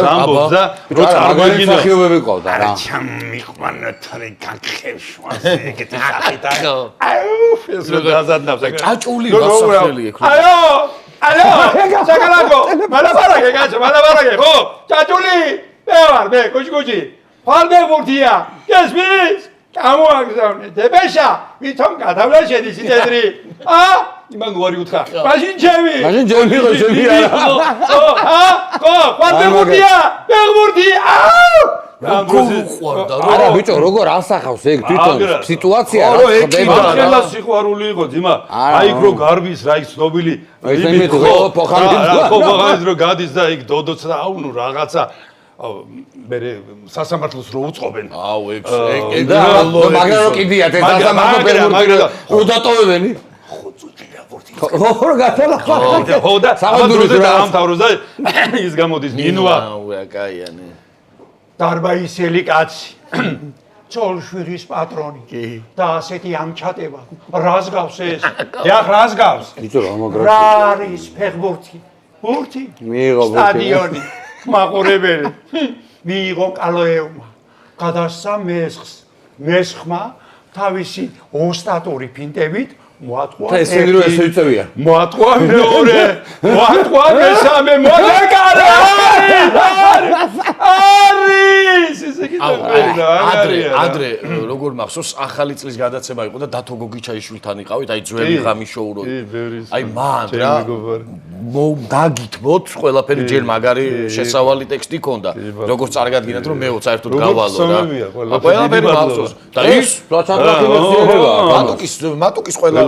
ამბობს და როცა მაგარი სახიობები ყავდა რა. ჩამიყვანათარი გაგხევშვაზე ეგეთი ხახიტა. ეს რო დაზადნავს. ჭაჭული გასახლელი ეგ. ალო, შაკალაკო, მალაბარაკე გაჩა, მალაბარაკე, ხო? ჭაჭული, მე კუჭკუჭი. ხვალმე ბურთია. გესმის? გამოაგზავნე დებეშა, ვითომ გადავლა შედის იდედრი. იმან გვარი უთხა. მაშინ ჩემი ხო, ხვალმე ბურთია, მეგბურთია. არა ბიჭო, როგორ ასახავს ეგ თვითონ სიტუაცია რა ხდება? ახლა სიყვარული იყო ძიმა. აი იქ რო გარბის რა ის ცნობილი. ხო, პოხანის რო გადის და იქ დოდოც და აუნუ რაღაცა მე სასამართლოს რო უწყობენ. ეგ მაგრამ რო კიდიათ ეს სასამართლო პერმუტი რო დატოვებენი. ხო წუჭია ვორთი. ხო გათელა ხო. ხო და საფადურზე დაამთავროს და ის გამოდის ნინუა. კაიანი. დარბაისელი კაცი. ცოლშვირის პატრონი. და ასეთი ამჩატება. რას გავს ეს? დიახ, რას გავს? ბიჭო რა მაგრა. რა არის ფეხბურთი? ბურთი? მიიღო ბურთი. სტადიონი. მაყურებელი. მიიღო კალოევმა. გადასცა მესხს. მესხმა თავისი ოსტატური ფინტებით მოატყვა ესენი რო ესე იწევია. მოატყვა მეორე. მოატყვა მესამე მოდეკარა. არის ისე ადრე როგორ მახსოვს ახალი წლის გადაცემა იყო და დათო გოგიჩაიშვილთან იყავით აი ძველი ღამის შოურო აი მან რა დაგითმოთ ყველაფერი ჯერ მაგარი შესავალი ტექსტი ქონდა როგორც წარგადგინათ რომ მეო საერთოდ გავალო რა ყველაფერი მახსოვს და ის მატუკის ყველა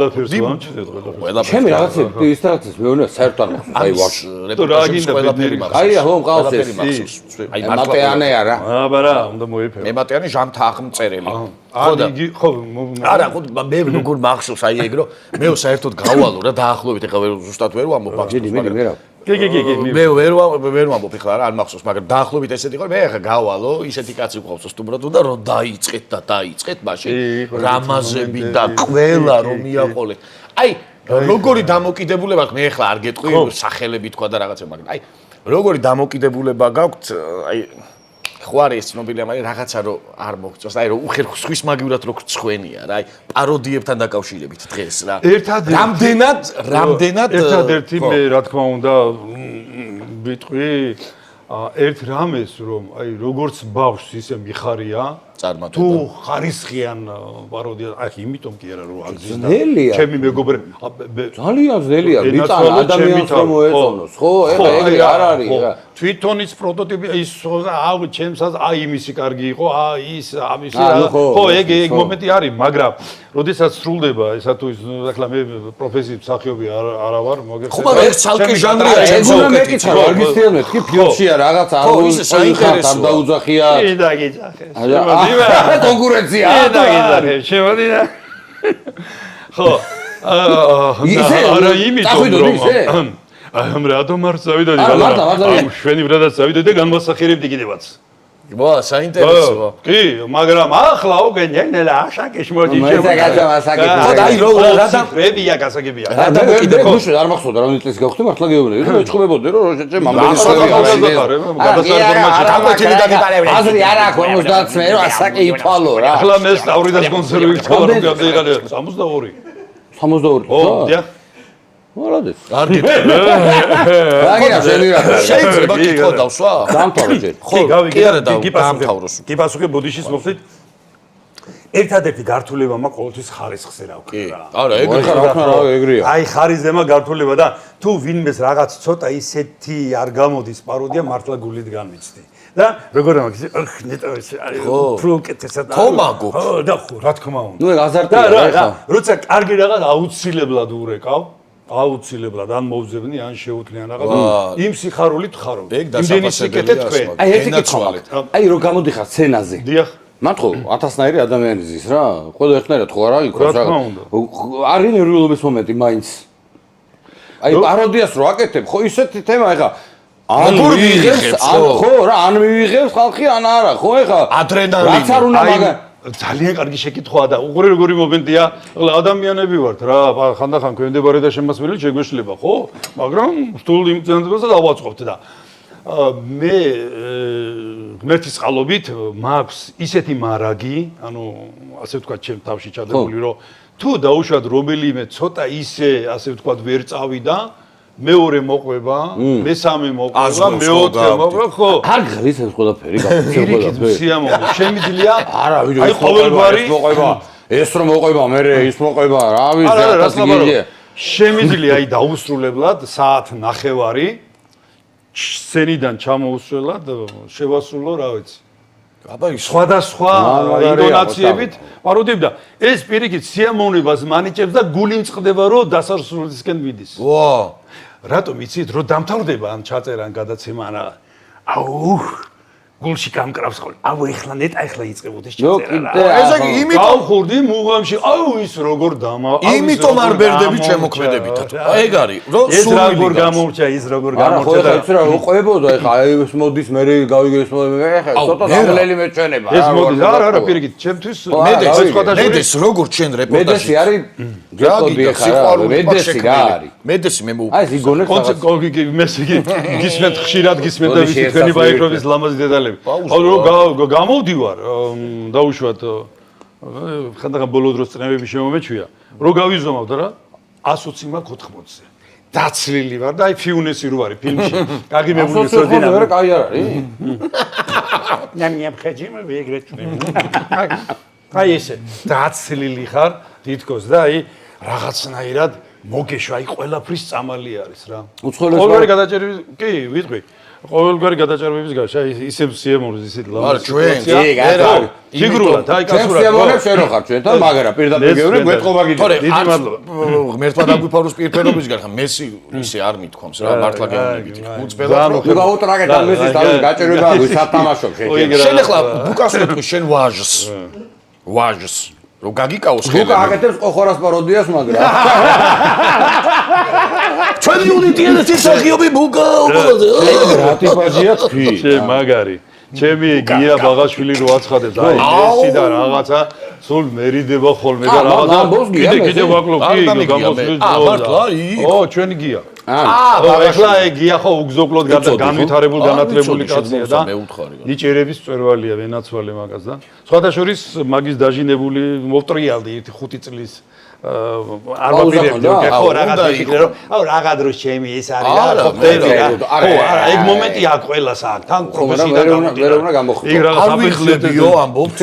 ჩემი რაღაცები ის რაღაცას მეუბნა საერთოდ არ მახსოვს აი ვარ ყველაფერი მახსოვს აი ხო მყავს ეს აი მატეანე არა აბარა უნდა მოიფერო მე მატეანე ჟამთა აღმწერელი ხო არა ხო მე როგორ მახსოვს აი ეგ რომ მეო საერთოდ გავალო რა დაახლოებით ეხლა ვერ ზუსტად ვერ ვამბობ მაგის მე კი მე ვერ ვამბობ ეხლა რა არ მახსოვს მაგრამ დაახლოებით ესეთი იყო მე ეხლა გავალო ისეთი კაცი ყავს სტუმრად და რომ დაიწყეთ მაშინ რამაზები და ყველა რომ მიაყოლეთ აი როგორი დამოკიდებულება მე ეხლა არ გეტყვი სახელები თქვა და რაღაცა მაგრამ აი როგორი დამოკიდებულება გაქვთ აი ხوار ეს ცნობილია მაგრამ რაღაცა რომ არ მოგწონს აი რომ უხერხ სხვის მაგივრად რო ცხენია რა აი პაროდიებთან დაკავშირებით დღეს რა რამდენად ერთადერთი მე რა თქმა უნდა ვიტყვი ერთ რამეს რომ აი როგორც ბავშვს ისე მიხარია წარმატება თუ ხარისხიან პაროდია აი იმიტომ კი არა რომ აგზის და ძნელია ჩემი მეგობრები ძალიან ძნელია მიტან ადამიანს რომ მოეწონოს ხო ეხლა ეგრე არ არის რა თვითონის პროტოტიპი ის აუ ჩემსაც აი იმისი კარგი იყო აი ის ამისი რა ხო ეგ მომენტი არის მაგრამ როდესაც სრულდება ესა თუ ის ახლა მე პროფესიით მსახიობი არა ვარ მოგეხსენებათ ხო მაგრამ ეს ცალკე ჟანრია ეგ მეკითხა რა გისწრებთ კი ფილმშია რაღაც არ საინტერესოა არ დაუძახია და გიძახეს კონკურენცია შემოდიდა ხო არა იმიტომ რომ ამ რატომ არ წავიდოდი მაგრამ შვენივრადაც წავიდოდი და განმასახიერებდი კიდევაც ვა საინტერესოა კი მაგრამ ახლა უგენელა აშაკეშ მოდი ხო აი რო რა ვებია გასაგებია და კიდევ არ მახსოვდა რამდენი წელი გავხდი მართლა გეუბნები რომ ეჭხმებოდი რომ როჟეჭე აზრი არ აქვს 50 მე რომ ასაკი იფალო რა ახლა მე სტავრიდას კონსერვი ვიქცევა რომ გამდეიღალე 62 62 ო დიახ მოლოდეს არ გეტყვი აგია შეიძლება შეიძლება კითხვა დავსვა დამთავრე ჯერ ხო კი არა დაამთავროს კი პასუხი ბოდიშის მოხდით ერთადერთი გართულება ყოველთვის ხარისხზე რა ვქნა რა არა ეგრეა აი ხარისზემა გართულება და თუ ვინმეს რაღაც ცოტა ისეთი არ გამოდის პაროდია მართლა გულით განვიცდი და როგორ მაგის ნეტავში არის პროკეთესად თომაგო ხო და ხო რა თქმა უნდა ნუ ეგ აზარტია რა როცა კარგი რაღაც აუცილებლად ურეკავ აუცილებლად ან მოვძებნი ან შეუთლიან რაღაც იმ სიხარულით ხარო იმდენი სიკეთე თქვენ აი ერთი კითხვა აი რო გამოდიხარ სცენაზე დიახ მათ ხო 1000-ნაირი ადამიანი ზის რა ყველა ერთნაირად ხო არა იქ რა თქმა უნდა არის ნერვიულობის მომენტი მაინც აი პაროდიას რო აკეთებ, ხო ისეთი თემა ეხა ან როგორ მიიღებს, მიიღებს, ან ხო რა, ან მიიღებს ხალხი, ან არა, ხო ეხა ადრენალინი. რაც არ უნდა მაგა ძალიან კარგი შეკითხვაა და უყურე როგორი მომენტია. ახლა ადამიანები ვართ რა, ხანდახან გვენდებარე და შემასვლელი შეგვეშლება, ხო? მაგრამ სულ იმ ძანებას დავაწყობთ და მე ღმერთის წყალობით მაქვს ისეთი მარაგი, ანუ ასე ვთქვათ, ჩემ თავში ჩადებული, რომ თუ დაუშვათ რომელიმე ცოტა ისე, ასე ვთქვათ, ვერ წავიდა, მეორე მოყვება, მესამე მოყვება, მეოთხე მოყვება, ხო? არ ღრის ეს ყველაფერი, პირიქით სიამოვნე. შემიძლია არა, ვიდეო აი ყოველგვარი მოყვება, ეს რომ მოყვება, მე ის მოყვება, რა ვიცი, არა, რა თქმა შემიძლია აი დაუსრულებლად საათ ნახევარი სცენიდან ჩამოუსვლელად შევასრულო, რა ვიცი. აბა ის სხვადასხვა ინტონაციებით პაროდიებ და ეს პირიქით სიამოვნებას მანიჭებს და გული მწყდება, რომ დასასრულისკენ მიდის. ვა რატომ იცით, რომ დამთავრდება ამ ჩაწერა ან გადაცემა რა. აუ გულში გამკრავს ხოლმე. აუ ეხლა ნეტა ეხლა იწყებოდეს ჩაწერა. ესე იგი იმიტომ გავხურდი მუღამში, აუ ის როგორ დამა. იმიტომ არ ბერდები ჩემოქმედებითად. ეგ არის, რომ ეს სულ როგორ გამორჩა, ის როგორ არა, ხო გამორჩა. ეხა იცი რა, უყვებოდა ეხა აი ეს მოდის, მე გავიგეს მოდი, ეხა ცოტა დამლელი მეჩვენება. ეს მოდის, არა, პირიქით, ჩემთვის მედეს როგორ ჩვენ რეპორტაჟი. მედესი არის გეკოდი ეხა, მედესი რა არის? მედესი მე აი ეს იგონებს კონცეპტ მესიგი გისმენთ ხშირად გისმენთ და ვიცი თქვენი ბაიქრობის ლამაზი დეტალები. აუ გამოვდივარ დაუშვათ ხანდახან ბოლო დროს წნევები შემომეჩვია რო გავიზომავ და რა 120 მაქვს 80-ზე დაცლილი ვარ და აი ფიუნესი რო არის ფილმში გაგიმებული სოდინა არა კაი არ არის ნამია ხეჯიმე ვეგრეთ აი ესე დაცლილი ხარ თითქოს და აი რაღაცნაირად მოგეშვა აი ყველაფრის წამალი არის რა ყოველგვარი გადაჭერების კი ვიტყვი ყოველგვარი გადაჭერების გარშე ისე სიამოვნებს ისეთ არა ჩვენ ფიგურულად აი კაცურად სიამოვნებს შენ ხარ ჩვენთან მაგრამ პირდაპირ გეუბნები გვეთყობა გიდო დიდი მადლობა ღმერთმა დაგვიფაროს პირფერობის გარხა მესი ისე არ მithქვამს რა მართლა გეუბნებით უწბედად თუ გაუტრაგეთ ამ მესის თავი გაჭერება გისათამაშო შენ ახლა ბუკას ვეთქვი შენ ვაჟს რო გაგიკაოს ხელები ბუკა აკეთებს ყოხორას პაროდიას მაგრამ ჩვენი უნიტიანის სახიობი ბუკა უბრალოდ რა ტიპაჟია თქვი შე მაგარი ჩემი გია ბაღაშვილი რო აცხადებს აი ესი და რაღაცა სულ მერიდება ხოლმე და რაღაცა კიდე ვაკლობ კი გამოსვლის ო ჩვენი გია ეხლა გია ხო უგზოკლოდ განვითარებულ განათლებული კაცია და ნიჭერების წვერვალია ვენაცვალე მაგას და სხვათა შორის მაგის დაჟინებული მოვტრიალდი 1-5 წლის არ მოვიდები ხო რაღაცა ფიქრე რომ აუ რაღა დროს ჩემი ეს არის რა ხოხტები რა ხო არა ეგ მომენტი აქ ყველას აქ თან პროფესიიდან ვერ უნდა გამოხდე არ ვიღლებიო ამბობთ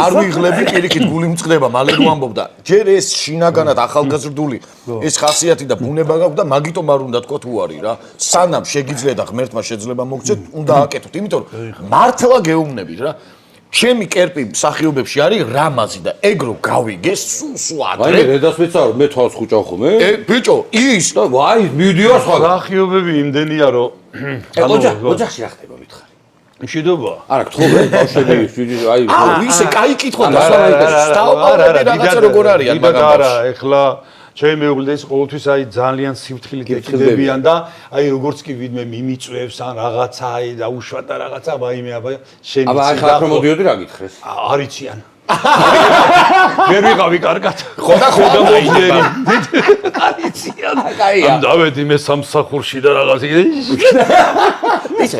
არ ვიღლები პირიქით გული მწყდება მალე რო ამბობ და ჯერ ეს შინაგანად ახალგაზრდული ეს ხასიათი და ბუნება გაქვს და მაგიტომ არ უნდა თქო თუ არის რა სანამ შეგიძლია და ღმერთმა შეძლება მოგცეთ უნდა აკეთოთ იმიტომ რომ მართლა გეუბნები რა ჩემი კერპი მსახიობებში არის რამაზი და ეგ რო გავიგე სულ ადრე აი რედას ვიცარ მე თავს ხუჭავ ხოლმე ბიჭო ის და ვაი მივიდიო სხვა მსახიობები იმდენია რომ ოჯახში რა ხდება მითხარი მშვიდობა არა გთხოვე ბავშვები აი აუ ისე კაი კითხვა დასავლეთში რაღაცა როგორ არიან მაგას არა ეხლა ჩემი მეუღლე ეს ყოველთვის აი ძალიან სიფრთხილით ეკიდებიან და აი როგორც კი ვინმე მიმიწვევს ან რაღაცა აი დაუშვათ და რაღაცა ვაიმე აბა შენი აბა აი ხარ მომდიოდი რა გითხრეს არიციან ვერ ვიყავი კარგად ხო და გამოვიერი არიციან ამ დავედი მე სამსახურში და რაღაცა ისე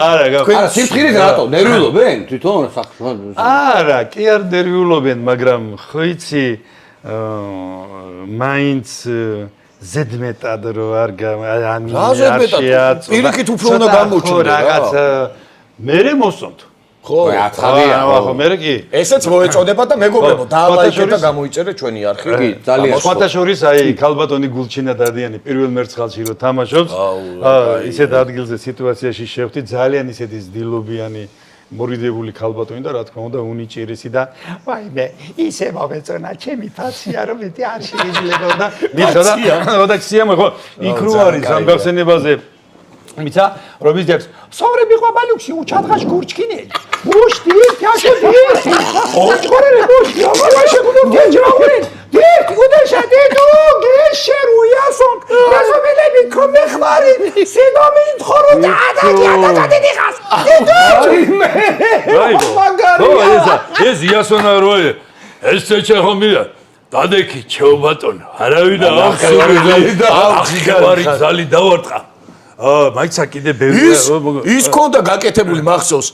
არა სიფრთხილით რატო ნერვიულობენ თვითონ არა კი არ ნერვიულობენ მაგრამ ხო იცი მაინც ზედმეტად რო არ ზედმეტად პირიქით უფრო უნდა გამოჩნდეს რაღაც მერე მოსწონთ ხო აცხადია ხო მერე კი ესეც მოეწოდება და მეგობრებო დაალაიქეთ და გამოიწერეთ ჩვენი არხი კი ძალიან სხვათა შორის აი ქალბატონი გულჩინა დადიანი პირველ მერცხალში რო თამაშობს ისეთ ადგილზე სიტუაციაში შევხვდი ძალიან ისეთი ძდილობიანი მორიდებული ქალბატონი და რა თქმა უნდა უნიჭერესი და ვაიმე ისე მომეწონა ჩემი ფაცია რომ მე არ შეიძლება და მითხა და ქსიამ ხო იქ რო არის ამ გახსენებაზე მიცა რომ ისდებს სოვრები ყვაბალუქში უჩადღაშ გურჩკინელი ბუშტი თაშები ოჩქორელი ბუშტი ამაში გუდო გეჯავრენ დეთ უდეშა დედო გეშერუიასონ გასობელე ეს იასონა როე ეს ჩეხომია დადექი ჩეუბატონ არავინ ახალი ზალი დავარტყა მაიცა კიდე ბევრი ის კონდა გაკეთებული მახსოვს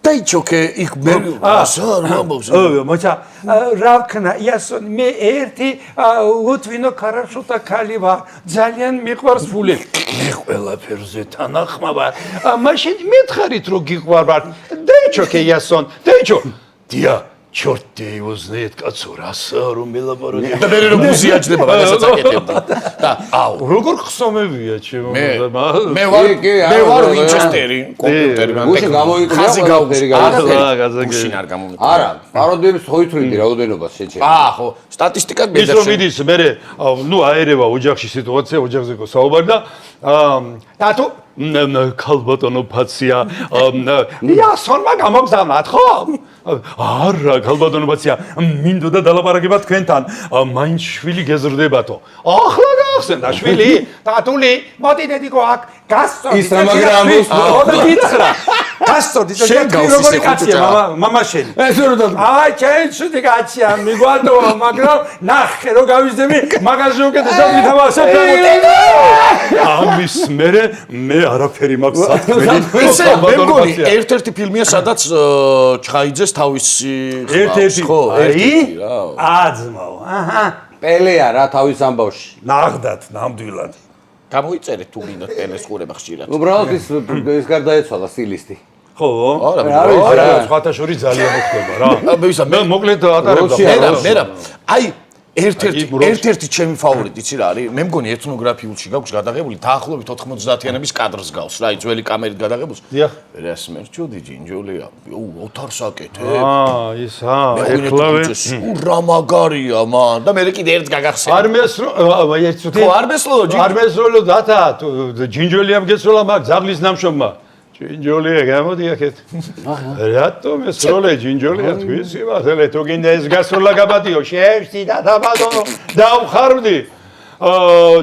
დაიჩოქე იქ მე ასა არ ამბობს მოცა რავქნა იასონ მე ერთი უთვინო კარაშუტა ქალი ვარ ძალიან მიყვარს ფული მე ყველაფერზე თანახმა ვარ მაშინ მითხარით რომ გიყვარვარ დაიჩოქე იასონ დაიჩო დია ჩორტი უზნეთ კაცო რასა რომ მელაპარაკე და მე რომ მუზიაჯდება მაგასაც აკეთებდა და აუ როგორ ხსომებია ჩემო მე ვარ ვინჩესტერი კომპიუტერი გუშინ გამოიკვირა გუშინ არ გამომიკვირა არა პაროდიების ხოითრინდი რაოდენობას შეჭერა ხო სტატისტიკად ის რომ მიდის მე ნუ აერევა ოჯახში სიტუაცია ოჯახზე გო საუბარ და დათო ქალბატონო ფაცია იასონმა გამოგზავნათ ხო არა ქალბატონო ფაცია მინდოდა დალაპარაკება თქვენთან მაინც შვილი გეზრდებათო ახლა გახსენდა შვილი დათული მოდი დედიკო აქ გასწორდი ის რა მაგრამ მოდი გითხრა გასწორდი როგორი კაცია მამა შენი ეს რა აი ჩემ შუდი კაცია მიგვანდო მაგრამ ნახე რო გავიზდები მაგაზე უკეთესად ვითამაშებ ამის მე არაფერი მაქვს საქმე ესე მე მგონი ერთ-ერთი ფილმია სადაც ჩხაიძეს თავისი ერთ-ერთი ხო ერთი რა აძმაო აჰა პელეა რა თავის ამბავში ნახდათ ნამდვილად გამოიწერეთ თუ გინდათ პელეს ხურება ხშირად უბრალოდ ის გარდაეცვალა სტილისტი ხო არა სხვათა შორის ძალიან მოხდება რა მე მოკლედ ატარებდა მე აი ერთ-ერთი ჩემი ფავორიტი იცი რა არის მე მგონი ეთნოგრაფიულში გაქვს გადაღებული დაახლოებით 90-იანების კადრს გავს რა ძველი კამერით გადაღებულს რა სმერჩოდი ჯინჯოლია ოთარს აკეთებ ისა ეკლავე რა მაგარია მან და მე კიდე ერთ გაგახსენე არ მესროლო დათა ჯინჯოლიამ გესროლა მაგ ზაღლის ნამშრომმა ჯინჯოლია გამოდი აქეთ რატომ ეს როლე ჯინჯოლია თვისი მასალე თუ გინდა ეს გასროლა გაბადიო შევსდი და დაბადო დავხარვდი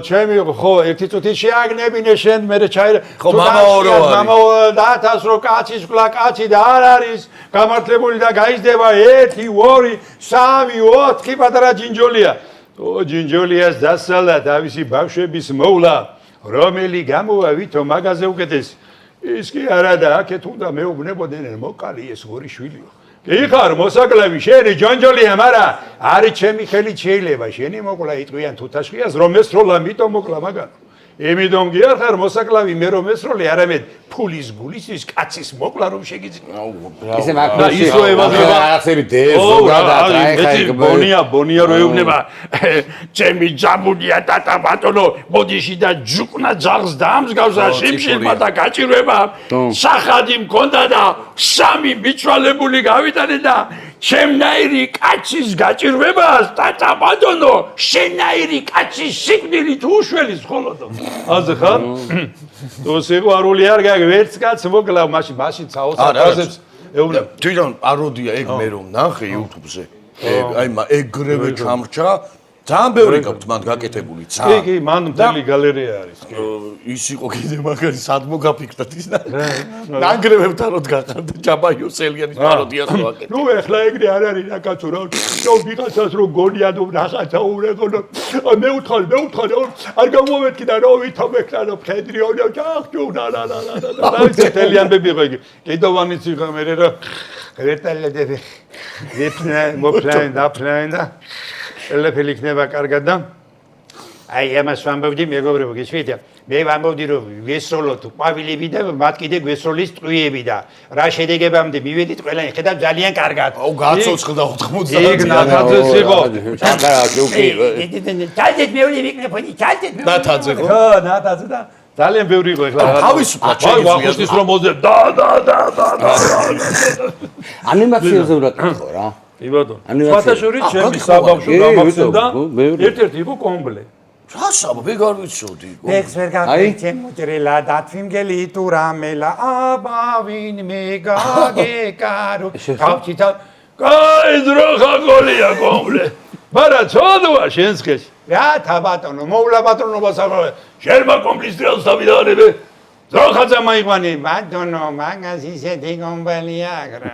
ჩემი ხო ერთი წუთი შეაგნებინე შენ მე ჩაირ ხო მამა დათას რო კაცის ყლა კაცი და არ არის გამართლებული და გაიზდება 1 2 3 4 პატარა ჯინჯოლია ჯინჯოლიას დასალა თავისი ბავშვების მოვლა რომელი გამოვა ვითო მაგაზე უკეთეს ის კი არა და აქეთ უნდა მეუბნებოდნენ მოკალი ეს ორი შვილიო კი ხარ მოსაკლავი შენი ჯონჯოლია მარა არის ჩემი ხელით შეიძლება შენი მოკლა იტყვიან თუთაშხიას რომ ესროლა მიტომ მოკლა მაგან იმედომ კი არ ხარ მოსაკლავი მე რომ ესროლე არამედ ფულის გულისთვის კაცის მოკლა რომ შეგიძლია ისე მაგაში ისო ევაზება რაღაცები დეზო და ბონია რო ეუბნება ჩემი ჯამუნია ტატა ბატონო მოდიში და ჯუკნა ძაღს დაამსგავსა შიმშილმა და გაჭირვება სახადი მქონდა და 3 მიცვალებული გავიტანე და ჩემნაირი კაცის გაჭირვებას ტატა ბატონო შენაირი კაცის სიკვდილით უშველის ხოლოდო აზე ხარ თუ სიყვარული არ გაგვერც კაც მოკლა მაშინ საოცრად ეუბნებ თვითონ პაროდია ეგ მე რომ ნახე YouTube-ზე აი ეგრევე ჩამრჩა ძალიან ბევრი გაქვთ მან გაკეთებული ძალიან კი მან მთელი გალერეა არის ის იყო კიდე მაგარი სად მოგაფიქრდათ ის ნანგრევებთან როდ გაყარდა ჯაბაიოსელიანის პაროდიას რო აკეთე ნუ ეხლა ეგრე არ არის რა კაცო რა ნუ ვიღაცას რო გონიადო რაღაცა ურეგონო მე უთხარი არ გამოვეთქი და რო ვითომექრანო ფედრიონო ჯახჯუნა ლა მთელი ამბები იყო იგი კიდოვანიც იყო მე რა რეტალედები ვიფნე და ელეფელი იქნება კარგად და აი ამას ვამბობდი მეგობრებო გიჩვენეთ მე ვამბობდი რომ ვესროლოთ ყვავილები და მათ კიდე გვესროლის ტყუიები და რა შედეგებამდე მივედით ყველანი ხედავ ძალიან კარგად აუ გაცოცხლდა 90 ეგ ნათაძეს იყო ჩაკარაკი უკი ჩალდეთ მეული მიკროფონი ჩალდეთ ნათაძე ხო ხო ნათაძე და ძალიან ბევრი იყო ეხლა თავისუფლად შეიძლება ვახუშტის რომ მოძებ და ანიმაციაზე უნდა გიყო რა კი ბატონო სხვათა შორის ჩემი საბავშვო გამახსენდა ერთ-ერთი იყო კომბლე რა საბა მე არ ვიცოდი ეს ვერ გაგიჩენ მოჭრელა დათვიმგელი თუ რამელა აბავინ მე გაგეკარო გავჩითა გაიზრო ხაგოლია კომბლე მარა ცოდვა შენს ხელში რა თა ბატონო მოვლა პატრონობას აღარ შერმა კომბლის დრელს დავიდანებე ზოხაძე მაიყვანი ბატონო მაგას ისეთი კომპანია აგრა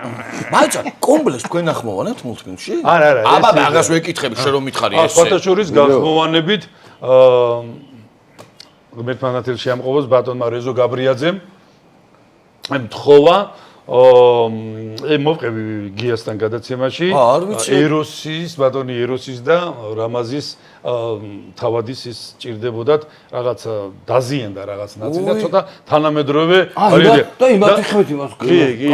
მაიცა კომპლექს თქვენ ახმოვანებთ მულტფილმში? არა აბა მაგას ვეკითხები შენ რომ მითხარი ესე. სხვათა შორის გახმოვანებით ღმერთმა ნათელში ამყობს ბატონმა რეზო გაბრიაძემ მთხოვა მოვყევი გიასთან გადაცემაში ეროსის ბატონი ეროსის და რამაზის თავადის ის ჭირდებოდათ რაღაც დაზიანდა რაღაც ნაწილი და ცოტა თანამედროვე და იმათ იხმეთ იმას კი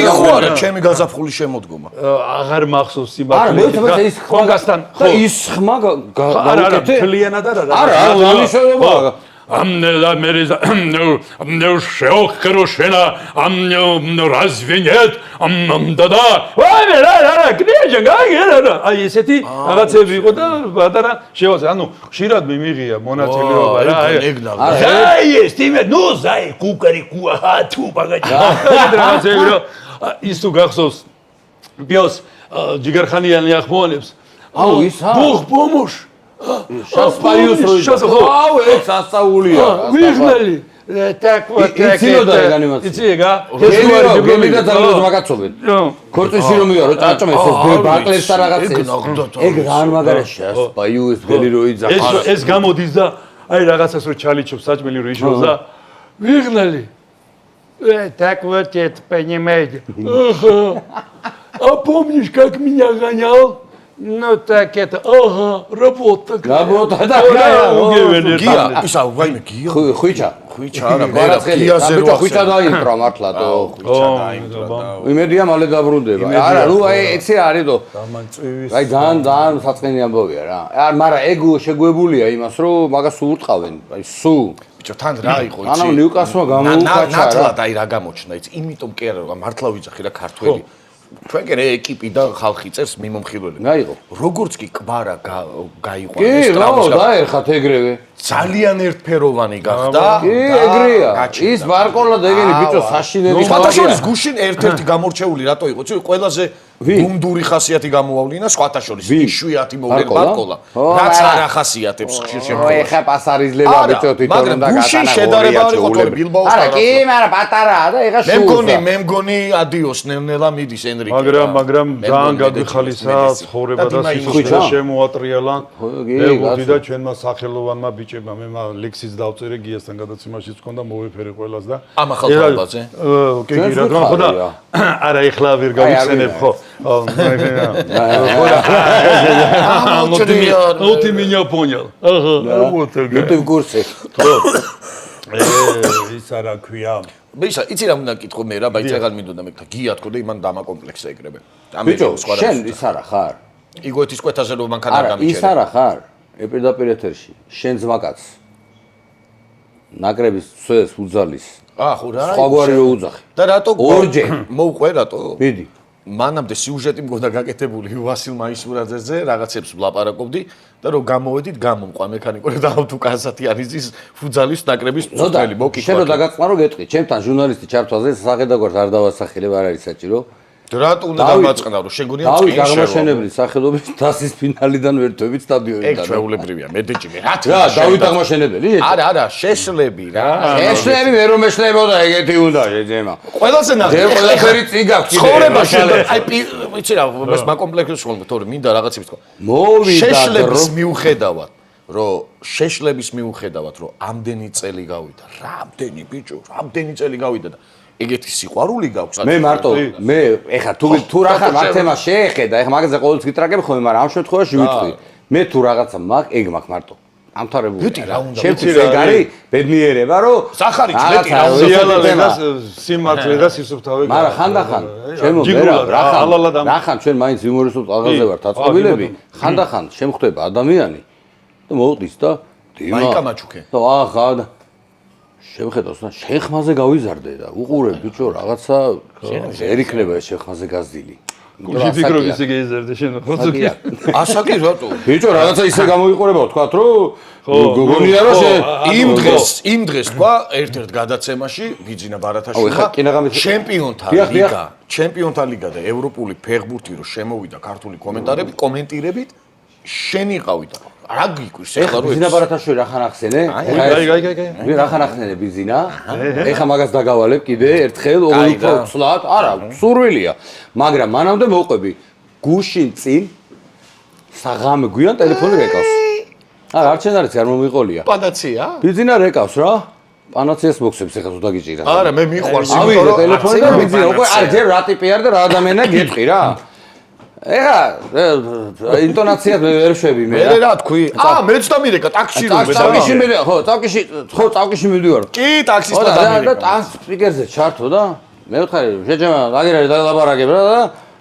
იხო არა ჩემი გაზაფხული შემოდგომა აღარ მახსოვს სიმართლე კონგასთან და ის ხმა გაუკეთე ფლიანად არა ამიშოვება ну шеохрошена разве нет да აი ესეთი რაღაცები იყო და ბატარა შევაზე ანუ ხშირად მიმიღია მონაწილეობა რა აი ეს თიმე ნუ ზაი კუკარიკუა თუ ბაგაჭა რაღაცები რა ის თუ გახსოვს ბიოს ჯიგარხანიანი ახმოვანებს აუ ისა ბუხ პომოშ შასპაიუს როი აუ ეს ასაულია ვიღნელი так вот იცინოდა ეგანიმაცია იციგა გემიდა ძალოს მაგაცობენ ქორწინში რომ მიარო ჭაჭამეს ეს ბაკლეს და რაღაცა ეგ რან მაგარა შასპაიუს გელი როი ძახა ეს გამოდის და აი რაღაცას რო ჩალიჩობს საჭმელი რო იშოს და ვიღნელი так вот это понимаете а помнишь как меня гонял ну так это ага работа да გია ისა ვაიმე გია ხვიჩა არა გიაზე რო ხვიჩა დაინტრა მართლა და ხვიჩა დაინტრა და იმედია მალე დაბრუნდება არა ნუ აი ეცე არის და აი ძალიან საწყენი ამბავია რა არ მაგრამ ეგ შეგუებულია იმას რომ მაგას ურტყავენ აი სუ ბიჭო თან რა იყო იცი ანუ ნიუკასლმა გამოუკაჩა ნათლად აი რა გამოჩნდა იცი იმიტომ კი არა მართლა ვიძახი რა ქართველი ჩვენკენ ეკიპი და ხალხი წერს მიმომხილველები. გაიღო. როგორც კი კვარა გაიყვანეს კი, რა დაერხათ ეგრევე. ძალიან ერთფეროვანი გახდა. კი, ეგრეა. ის ვარკოლა დეგენი ბიჭო საშინელი ხალხია. სხვათაშორის გუშინ ერთ-ერთი გამორჩეული რატო იყო? ცი ყველაზე გუნდური ხასიათი გამოავლინა სხვათაშორის იშვიათი მოვლენ ვარკოლა. რაც არ ახასიათებს ხშირ შემთხვევაში. ეხა პასარიზლება ბიჭო თვითონ და გატანა. გუშინ შედარება არ იყო თორე ბილბაოს არა, კი, მაგრამ პატარაა და ეხა შუა. მე მგონი ადიოს ნელა მიდის ენრიკე. მაგრამ ძალიან გადიხალისა ცხოვრება და სიცოცხლე შემოატრიალა. მეგობი და ჩვენმა სახელოვანმა ბიჭებმა მე ლექსიც დავწერე გიასთან გადაცემაშიც მქონდა მოვიფერე ყველას და ამ ახალ ხალბაზე. კი, რა თქმა უნდა. არა, ეხლა ვერ გავიხსენებ ხო. Ну ты меня понял. Ага. Вот это. Ну ты в курсе. ის არა ქვია. ბიჭო, იცი რა უნდა გითხო მე რა, ბაიცა აღარ მინდოდა მე გია თქო და იმან დამაკომპლექსა ეგრევე. ბიჭო, შენ ის არა ხარ. იგოეთის კვეთაზე რომ მანქანა არ გამიჩერე. ის არა ხარ. ეპირდაპირ ეთერში. შენ ძმაკაც. ნაკრების სულს უძალის. ხო რა. სხვაგვარი რო უძახი. და რატო ორჯერ მოუყვე რატო? მიდი. მანამდე სიუჟეტი მგონდა გაკეთებული ვასილ მაისურაძეზე, რაღაცებს ვლაპარაკობდი და რომ გამოვედით გამომყვა მექანიკური და ავტოკაზათიანის ფუძალის ნაკრების მწვრთნელი მოკითხვა. შენ რო დაგაწყარო გეტყვი, ჩემთან ჟურნალისტი ჩართვაზე სახედაგორს არ დავასახელებ, არ არის საჭირო. რატო უნდა დამაწყნავ რომ შეგონია წინ შევ. აღმაშენებლის სახელობის დასის ფინალიდან ვერთვებით სტადიონიდან. ეგ ჩვეულებრივია, მედეჭიმე. რა დავით აღმაშენებელი? არა, შეშლები რა. შეშლები მე რომ ეშლებოდა ეგეთი უნდა შეძემა. ყველაზე ნახე. ყველაფერი წინ გაქვს კიდე. ცხოვრებაში აი ვიცი რა, მას მაკომპლექსს ხომ თორე მინდა რაღაცებს თქვა. მოვიდა შეშლების მიუხედავად რომ შეშლების მიუხედავად რომ ამდენი წელი გავიდა. რამდენი ბიჭო, რამდენი წელი გავიდა და ეგეთი სიყვარული გაქვს. მე მარტო მე ეხა თუ რახან მაგ თემას შეეხედა, ეხა მაგაზე ყოველთვის გიტრაკები ხოლმე, მაგრამ ამ შემთხვევაში ვიტყვი. მე თუ რაღაცა მაგ ეგ მაგ მარტო. ამთავრებული. ჩემთვის ეგ არის ბედნიერება, რომ სახარით მეტი ზიალალებას სიმართლე და სისუფთავე. მაგრამ ხანდახან ჩემო რახან ჩვენ მაინც იუმორისტულ ტალღაზე ვართ აწყობილები, ხანდახან შემხვდება ადამიანი და მოუდის და მაიკა მაჩუკე. და ახლა შემხედავს და შენ ხმაზე გავიზარდე და უყურებ ბიჭო რაღაცა ვერ იქნება ეს შენ ხმაზე გაზდილი. გულში ფიქრობ ისე გეიზარდე შენ ხოცუკი. ასაკი რატო? ბიჭო რაღაცა ისე გამოიყურება თქვათ რომ გოგონია რომ იმ დღეს თქვა ერთ-ერთ გადაცემაში ბიძინა ბარათაშვილმა ჩემპიონთა ლიგა და ევროპული ფეხბურთი რო შემოვიდა ქართული კომენტირებით შენ იყავი და რა გიკვირს ეხლა ბიზინა ბარათაშვილი რა ხან ახსენე? მე რა ხან ახსენე ბიზინა? ეხლა მაგას დაგავალებ კიდე ერთხელ უფრო ცლად, არა, სურვილია. მაგრამ მანამდე მოყვები გუშინ წინ საღამე გვიან ტელეფონი რეკავს. არა, არჩენ არის არ მომიყოლია. პანაცია? ბიზინა რეკავს რა. პანაციას მოხსებს ეხლა თუ დაგიჭირა. არა, მე მიყვარს ავიღე ტელეფონი და ბიზინა უკვე არ ჯერ რა ტიპი არ და რა ადამიანია გეტყვი რა. ეხლა ინტონაციად მე ვერ შვები მე რა. მე რა თქვი? მეც დამირეკა ტაქსში რომ მე ტაქსში მე ხო, ტაქსში მივდივარ. კი, ტაქსისტად დამირეკა. და ტანს სპიკერზე ჩართო და მე ვთხარი შეჯემა აგერარი დალაპარაკებ რა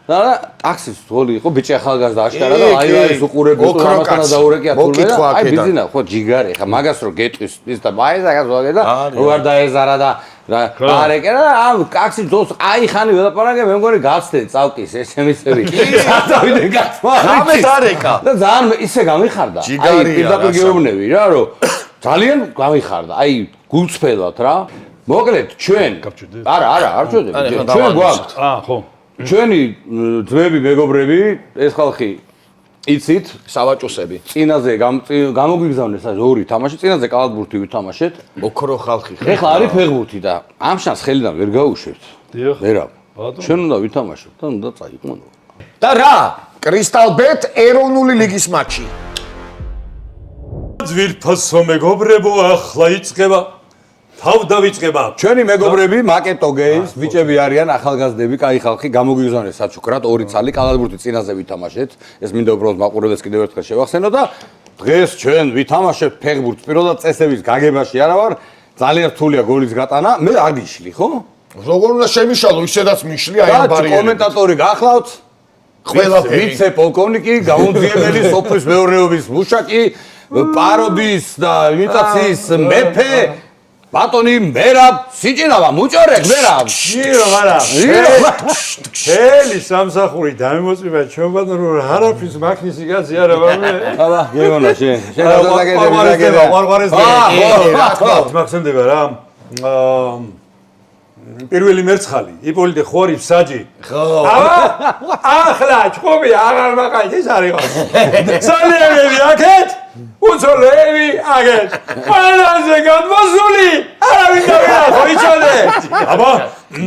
და ტაქსის ძოლი იყო ბიჭი ახალგაზრდა აშკარა და აი ეს უყურები თუ ამასთან დაურეკია თურმე და აი ბიზინა ხო ჯიგარი ხა მაგას რო გეტყვის ის და აი ზაგას ვაგე და უარ დაეზარა და რა არეკე და ამ ტაქსის ძოლს აი ხანი ველაპარაკე მე მგონი გაცდე წავკის ესემისები სადავიდე გაცმა ამეთ არეკა და ძალიან ისე გამიხარდა აი პირდაპირ გეუბნები რა რომ ძალიან გამიხარდა აი გულწრფელად რა მოკლედ ჩვენ არა არ ჩვდები ჩვენ გვაქვს ხო ჩვენი ძმები მეგობრები ეს ხალხი იცით სავაჭოსები წინაზე გამოგვიგზავნეს აი ორი თამაში წინაზე კალათბურთი ვითამაშეთ ოქრო ხალხი ეხლა არის ფეხბურთი და ამ შანს ხელიდან ვერ გაუშვებთ ვერა ჩვენ უნდა ვითამაშოთ და უნდა წაიყვანო და რა კრისტალბეტ ეროვნული ლიგის მატჩი ძვირფასო მეგობრებო ახლა იწყება თავ დავიწყება ჩვენი მეგობრები მაკეტო გეიმს ბიჭები არიან ახალგაზრდები კაი ხალხი გამოგვიგზავნეს საჩუქრად ორი ცალი კალათბურთი წინაზე ვითამაშეთ ეს მინდა უბრალოდ მაყურებელს კიდევ ერთხელ შევახსენო და დღეს ჩვენ ვითამაშებთ ფეხბურთს პირველად წესების გაგებაში არა ვარ ძალიან რთულია გოლის გატანა მე არ გიშლი ხო როგორ უნდა შემიშალო ისედაც მიშლი აი ამ ბარიერით კომენტატორი გახლავთ ყველაფერი ვიცე პოლკოვნიკი გაუნძიებელი სოფლის მეურნეობის მუშაკი პაროდიის და იმიტაციის მეფე ბატონი მერაბ სიჭინავა მუჭორეკ მერაბ შირო მარა ელი სამსახური დამიმოწმება ჩვენ ბატონო არაფრის მაქნისი კაცი არა ვარ მე აბა გეუბნა შენ დაგეგება ვარვარეს მახსენდება რა პირველი მერცხალი იპოლიტე ხორიფ საჯი ხო ახლა ჭყობი აღარ მაყავით ეს არის სალევი აქეთ უცოლევი აგეთ ყველაზე გადმოსული არავინ დავიღო იცოდე აბა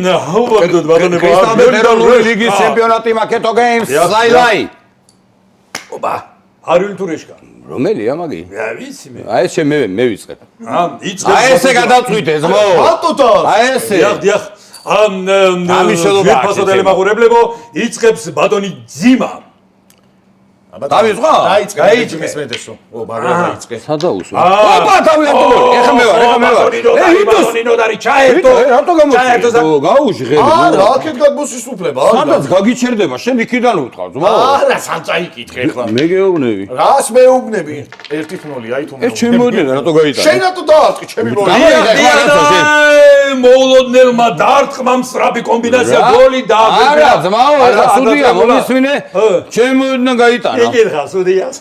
ნაუბადოდ ბატონებო ეროვნული ლიგის ჩემპიონატი მაკეტო გეიმს ლაილაი ობა არიულ თურიშკა რომელია მაგი ვიცი მე აი ეს მე ვიწყებ იწყებ აი ესე გადავწყვიტე ზმო ბატონო აი ესე დიახ ვიფასოდელი მაყურებლებო იწყებს ბატონი ძიმა დავიწყო დაიწყე მესმედესო ო ბარია დაიწყე სადაუსო ოპა თავი ეხა მე ვარ ბატონი ნოდარი ჩაერთო რატო გამოჩერდო გაუში ხელი რა აქეთ გადმოსისუფლება სადაც გაგიჩერდება შენ იქიდან უთქავ ზმა არა საწაიკითხე ხლა მე გეუბნები რას მეუბნები 1-0 აი თუ ეს ჩემი მოედნია რატო გაიტანე შენ რატო დაარტყი ჩემი მოედნია მოულოდნელმა დარტყმა მსრაბი კომბინაცია გოლი დააგრა არა ზმაო ეხა სუდია მომისმინე ჩემი მოედნა გაიტანა ეკითხა სუდიას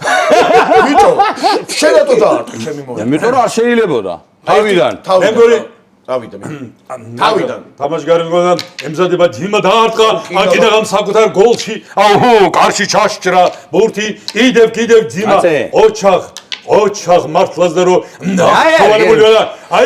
ვიტო შენ რატო დაარტყი ჩემი მოედნა იმიტომ რომ არ შეიძლებოდა თავიდან მე მგონი თავიდან თამაშგარი მგონია ემზადება ძიმა დაარტყა აკიდა ამ საკუთარ გოლში აუჰო კარში ჩაშჭრა ბურთი კიდევ ძიმა ოჩახ მართლაც და რო ნახტოვანებული და აი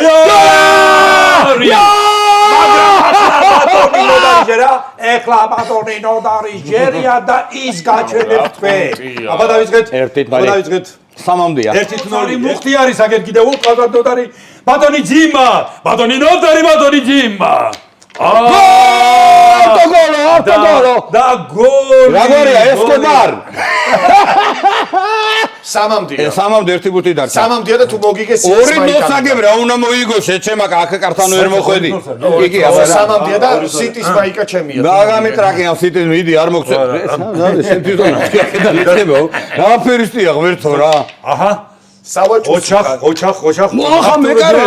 ბატონი ნოდარიჯერა ეხლა ბატონი ნოდარიჯერია და ის გაჩვენებთ თქვენ აბა დავიწყეთ სამამდეა 1-0 მუხტი არის აგერ კიდევ უყავდა ნოდარი ბატონი ძიმა ბატონი ძიმა ავტოგოლო და გოლი როგორია ესკობარ სამამდე ერთი ბურთი დარჩა სამამდეა და თუ მოგიგეს ორი მოცაგებ რა უნდა მოიგო შეჩემა აქ კარტანო ვერ მოხვედი იგი აბა სამამდეა და სიტის მაიკა ჩემია მაგამიტრაკი ამ სიტის მიდი არ მოგწე შენ თვითონ აქედან იწებო რა ფერისტია ღმერთო რა აჰა ოჩახ მოხა მეკარე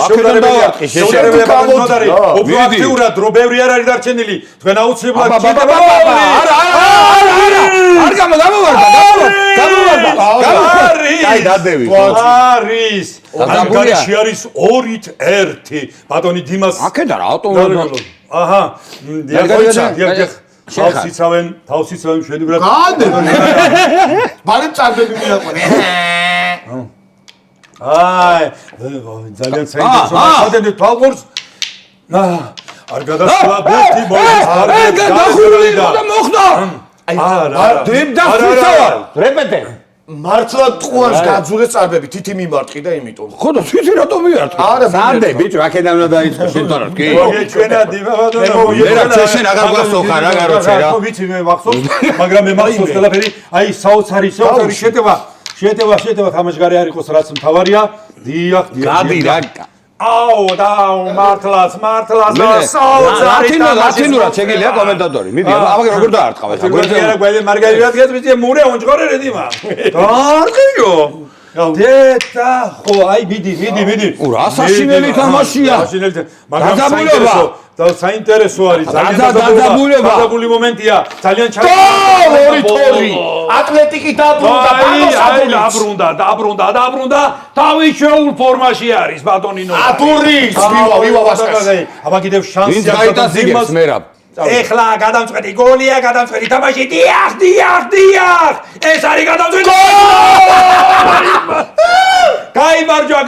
აქედან დავარტყი შეშერებები უფრო აქტიურად რო ბევრი არ არის დარჩენილი თქვენ აუცილებლად არ გამოვარდა აი დადევი არის ამ გარში არის 2-1 ბატონი დიმას აქედან რა ავტომობილი აჰა დიახ თავს იცავენ შვედურად. ბარემ წარბები მიაყვანე. აი, ძალიან საინტერესოა. ხადენდ თვალყურს. არ გადასვლა ბერტი მოიწ. არ გადახურული და მოხდა. არა. დიმ და ფიცავარ. რეპეტე. მართლა ტყუანს გაძულეს წარბები, თითი მიმარტყი და იმიტომ. ხო და თვითი რატომ მივარტყი? არა, სამდე ბიჭო, აქედან უნდა დაიწყო შენთან კი. მოგე ჩვენა დიმაბადონა. მერა ჩვენ აღარ გვასწო ხარ, რა გაროცე რა. ხო ვიცი მე მახსოვს, მაგრამ მე მახსოვს ყველაფერი, აი საოცარი შეტევა თამაშგარე არ იყოს რაც მთავარია. დიახ. გადი რა. აუ და მართლაც საოცარი ლათინურად შეგიძლია კომენტატორი. მიდი, ამაგერ როგორ დაარტყავეთ? გვერდზე მარგარიტად გეძბიჭე მურე უნჯღორე რედიმა. დაარტყიო. დედა, ხო, აი მიდი. რა საშინელი თამაშია. მაგრამ საინტერესო არის. დაძაბული მომენტია. ძალიან ორი თორი. ატლეტიკი დაბრუნდა. თავი შეულ ფორმაში არის ბატონინო. ატურის, ვივა ვასკას. აბა კიდევ შანსი ვინც გაიტაციგებს მერაბ. ეხლა გადამწყვეტი გოლია, გადამწყვეტი თამაში. დიახ. ეს არის გადამწყვეტი. გაიმარჯვა.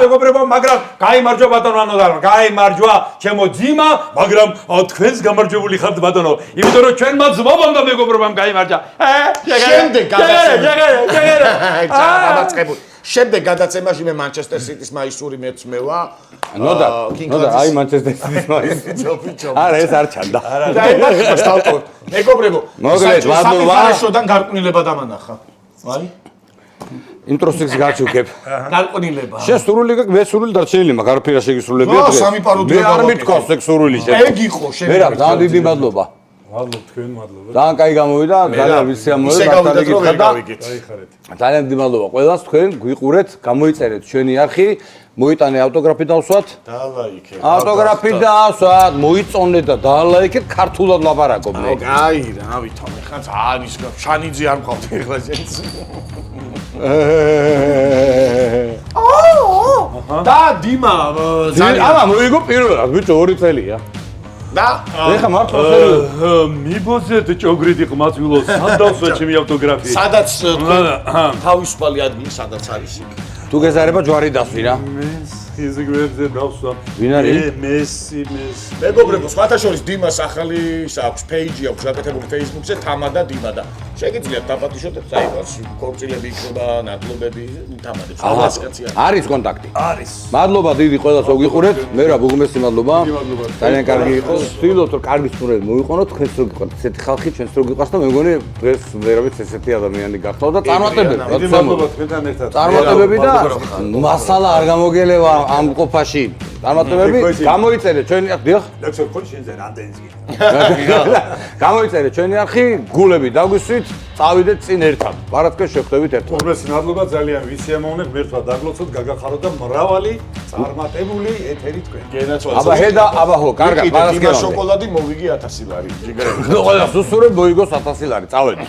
მეგობრებო, მაგრამ გაიმარჯვა ბატონო ანოდარო. გაიმარჯვა ჩემო ძიმა, მაგრამ თქვენს გამარჯვებული ხართ ბატონო. იმიტომ რომ ჩვენმა ძმობამ და მეგობრებამ გაიმარჯვა. შემდეგ შემდეგ გადაცემაში მე მანჩესტერ სიტის მაისური მეცმევა. ნოდა, აი მანჩესტერ სიტის მაისური. არა, ეს არ ჩანდა. და ემახება სტალკორ. მეგობრებო, მოგლეთ, მადლობა. შოდან გარყვნილება დამანახა. აი ინტროსექს გაჩუქებ. გარყვნილება. შენ სურვილი გაქვს, მე სურვილი დარჩენილი მაქვს, არაფერა შეგისრულებია დღეს. სამი პაროდი მე არ მithქვავს ეგ სურვილი შენ. ეგ იყო შენ. მერაბ, ძალიან დიდი მადლობა. მადლობა. ძალიან კაი გამოვიდა, ძალიან ვიცი ამოვიდა, მართალი გითხრა და ძალიან დიდი მადლობა ყველას, თქვენ გვიყურეთ, გამოიწერეთ ჩვენი არხი, მოიტანე ავტოგრაფი დავსვათ. დალაიქეთ. ავტოგრაფი დავსვათ, მოიწონე და დალაიქეთ, ქართულად ლაპარაკობ მე. აი რა ვითომ ხან არის შანიძე არ მყავთ ეხლა შენც. და დიმა აბა მოიგო პირველად, ბიჭო 2 წელია. და ეხა მართლა სერიოზ. მიბოძეთ ჭოგრიდი ყმაწვილო, სადავსვა ჩემი ავტოგრაფი. სადაც თავისუფალი ადგილი სადაც არის იქ. თუ გეზარება ჯვარი დასვი რა. ის გვერდზე დავსვა. ვინ არის? მესი. მეგობრებო, სხვათა შორის დიმას ახალი აქვს პეიჯი აქვს გაკეთებული Facebook-ზე თამა და დიმა და შეგიძლიათ დაპატიჟოთ საიტს ქორწილები იქნება ნატლობები თამადებს რაღაცკაცია არის კონტაქტი არის მადლობა დიდი ყველას ვიყურეთ მე რა ბუღმესი მადლობა ძალიან კარგი იყო ვთვლით რომ კარგი სტუმრები მოიყვანოთ თქვენს რო გიყვართ ესეთი ხალხი ჩვენს რო გიყვარს და მე მგონი დღეს ვერავით ესეთი ადამიანი გახსოვთ და წარმატებები მადლობა თქვენთან ერთად წარმატებები და მასალა არ გამოგელევა ამ ყოფაში წარმატებები გამოიწერეთ ჩვენი დიახ ლექსორ ხო შენზე რამდენიც გამოიწერეთ ჩვენი არხი გულები დაგვისვით წავიდეთ წინ ერთად პარასკევს შევხვდებით ერთად უბრალოდ მადლობა ძალიან ვისიამოვნებ მერთვა დაგლოცოთ გაგახაროთ და მრავალი წარმატებული ეთერი თქვენ გენაცვალე აბა ჰედა აბა ხო კარგად პარასკევს შოკოლადი მოვიგი 1000 ლარი ჯიგრები ყველა სუსურე მოიგოს 1000 ლარი წავედი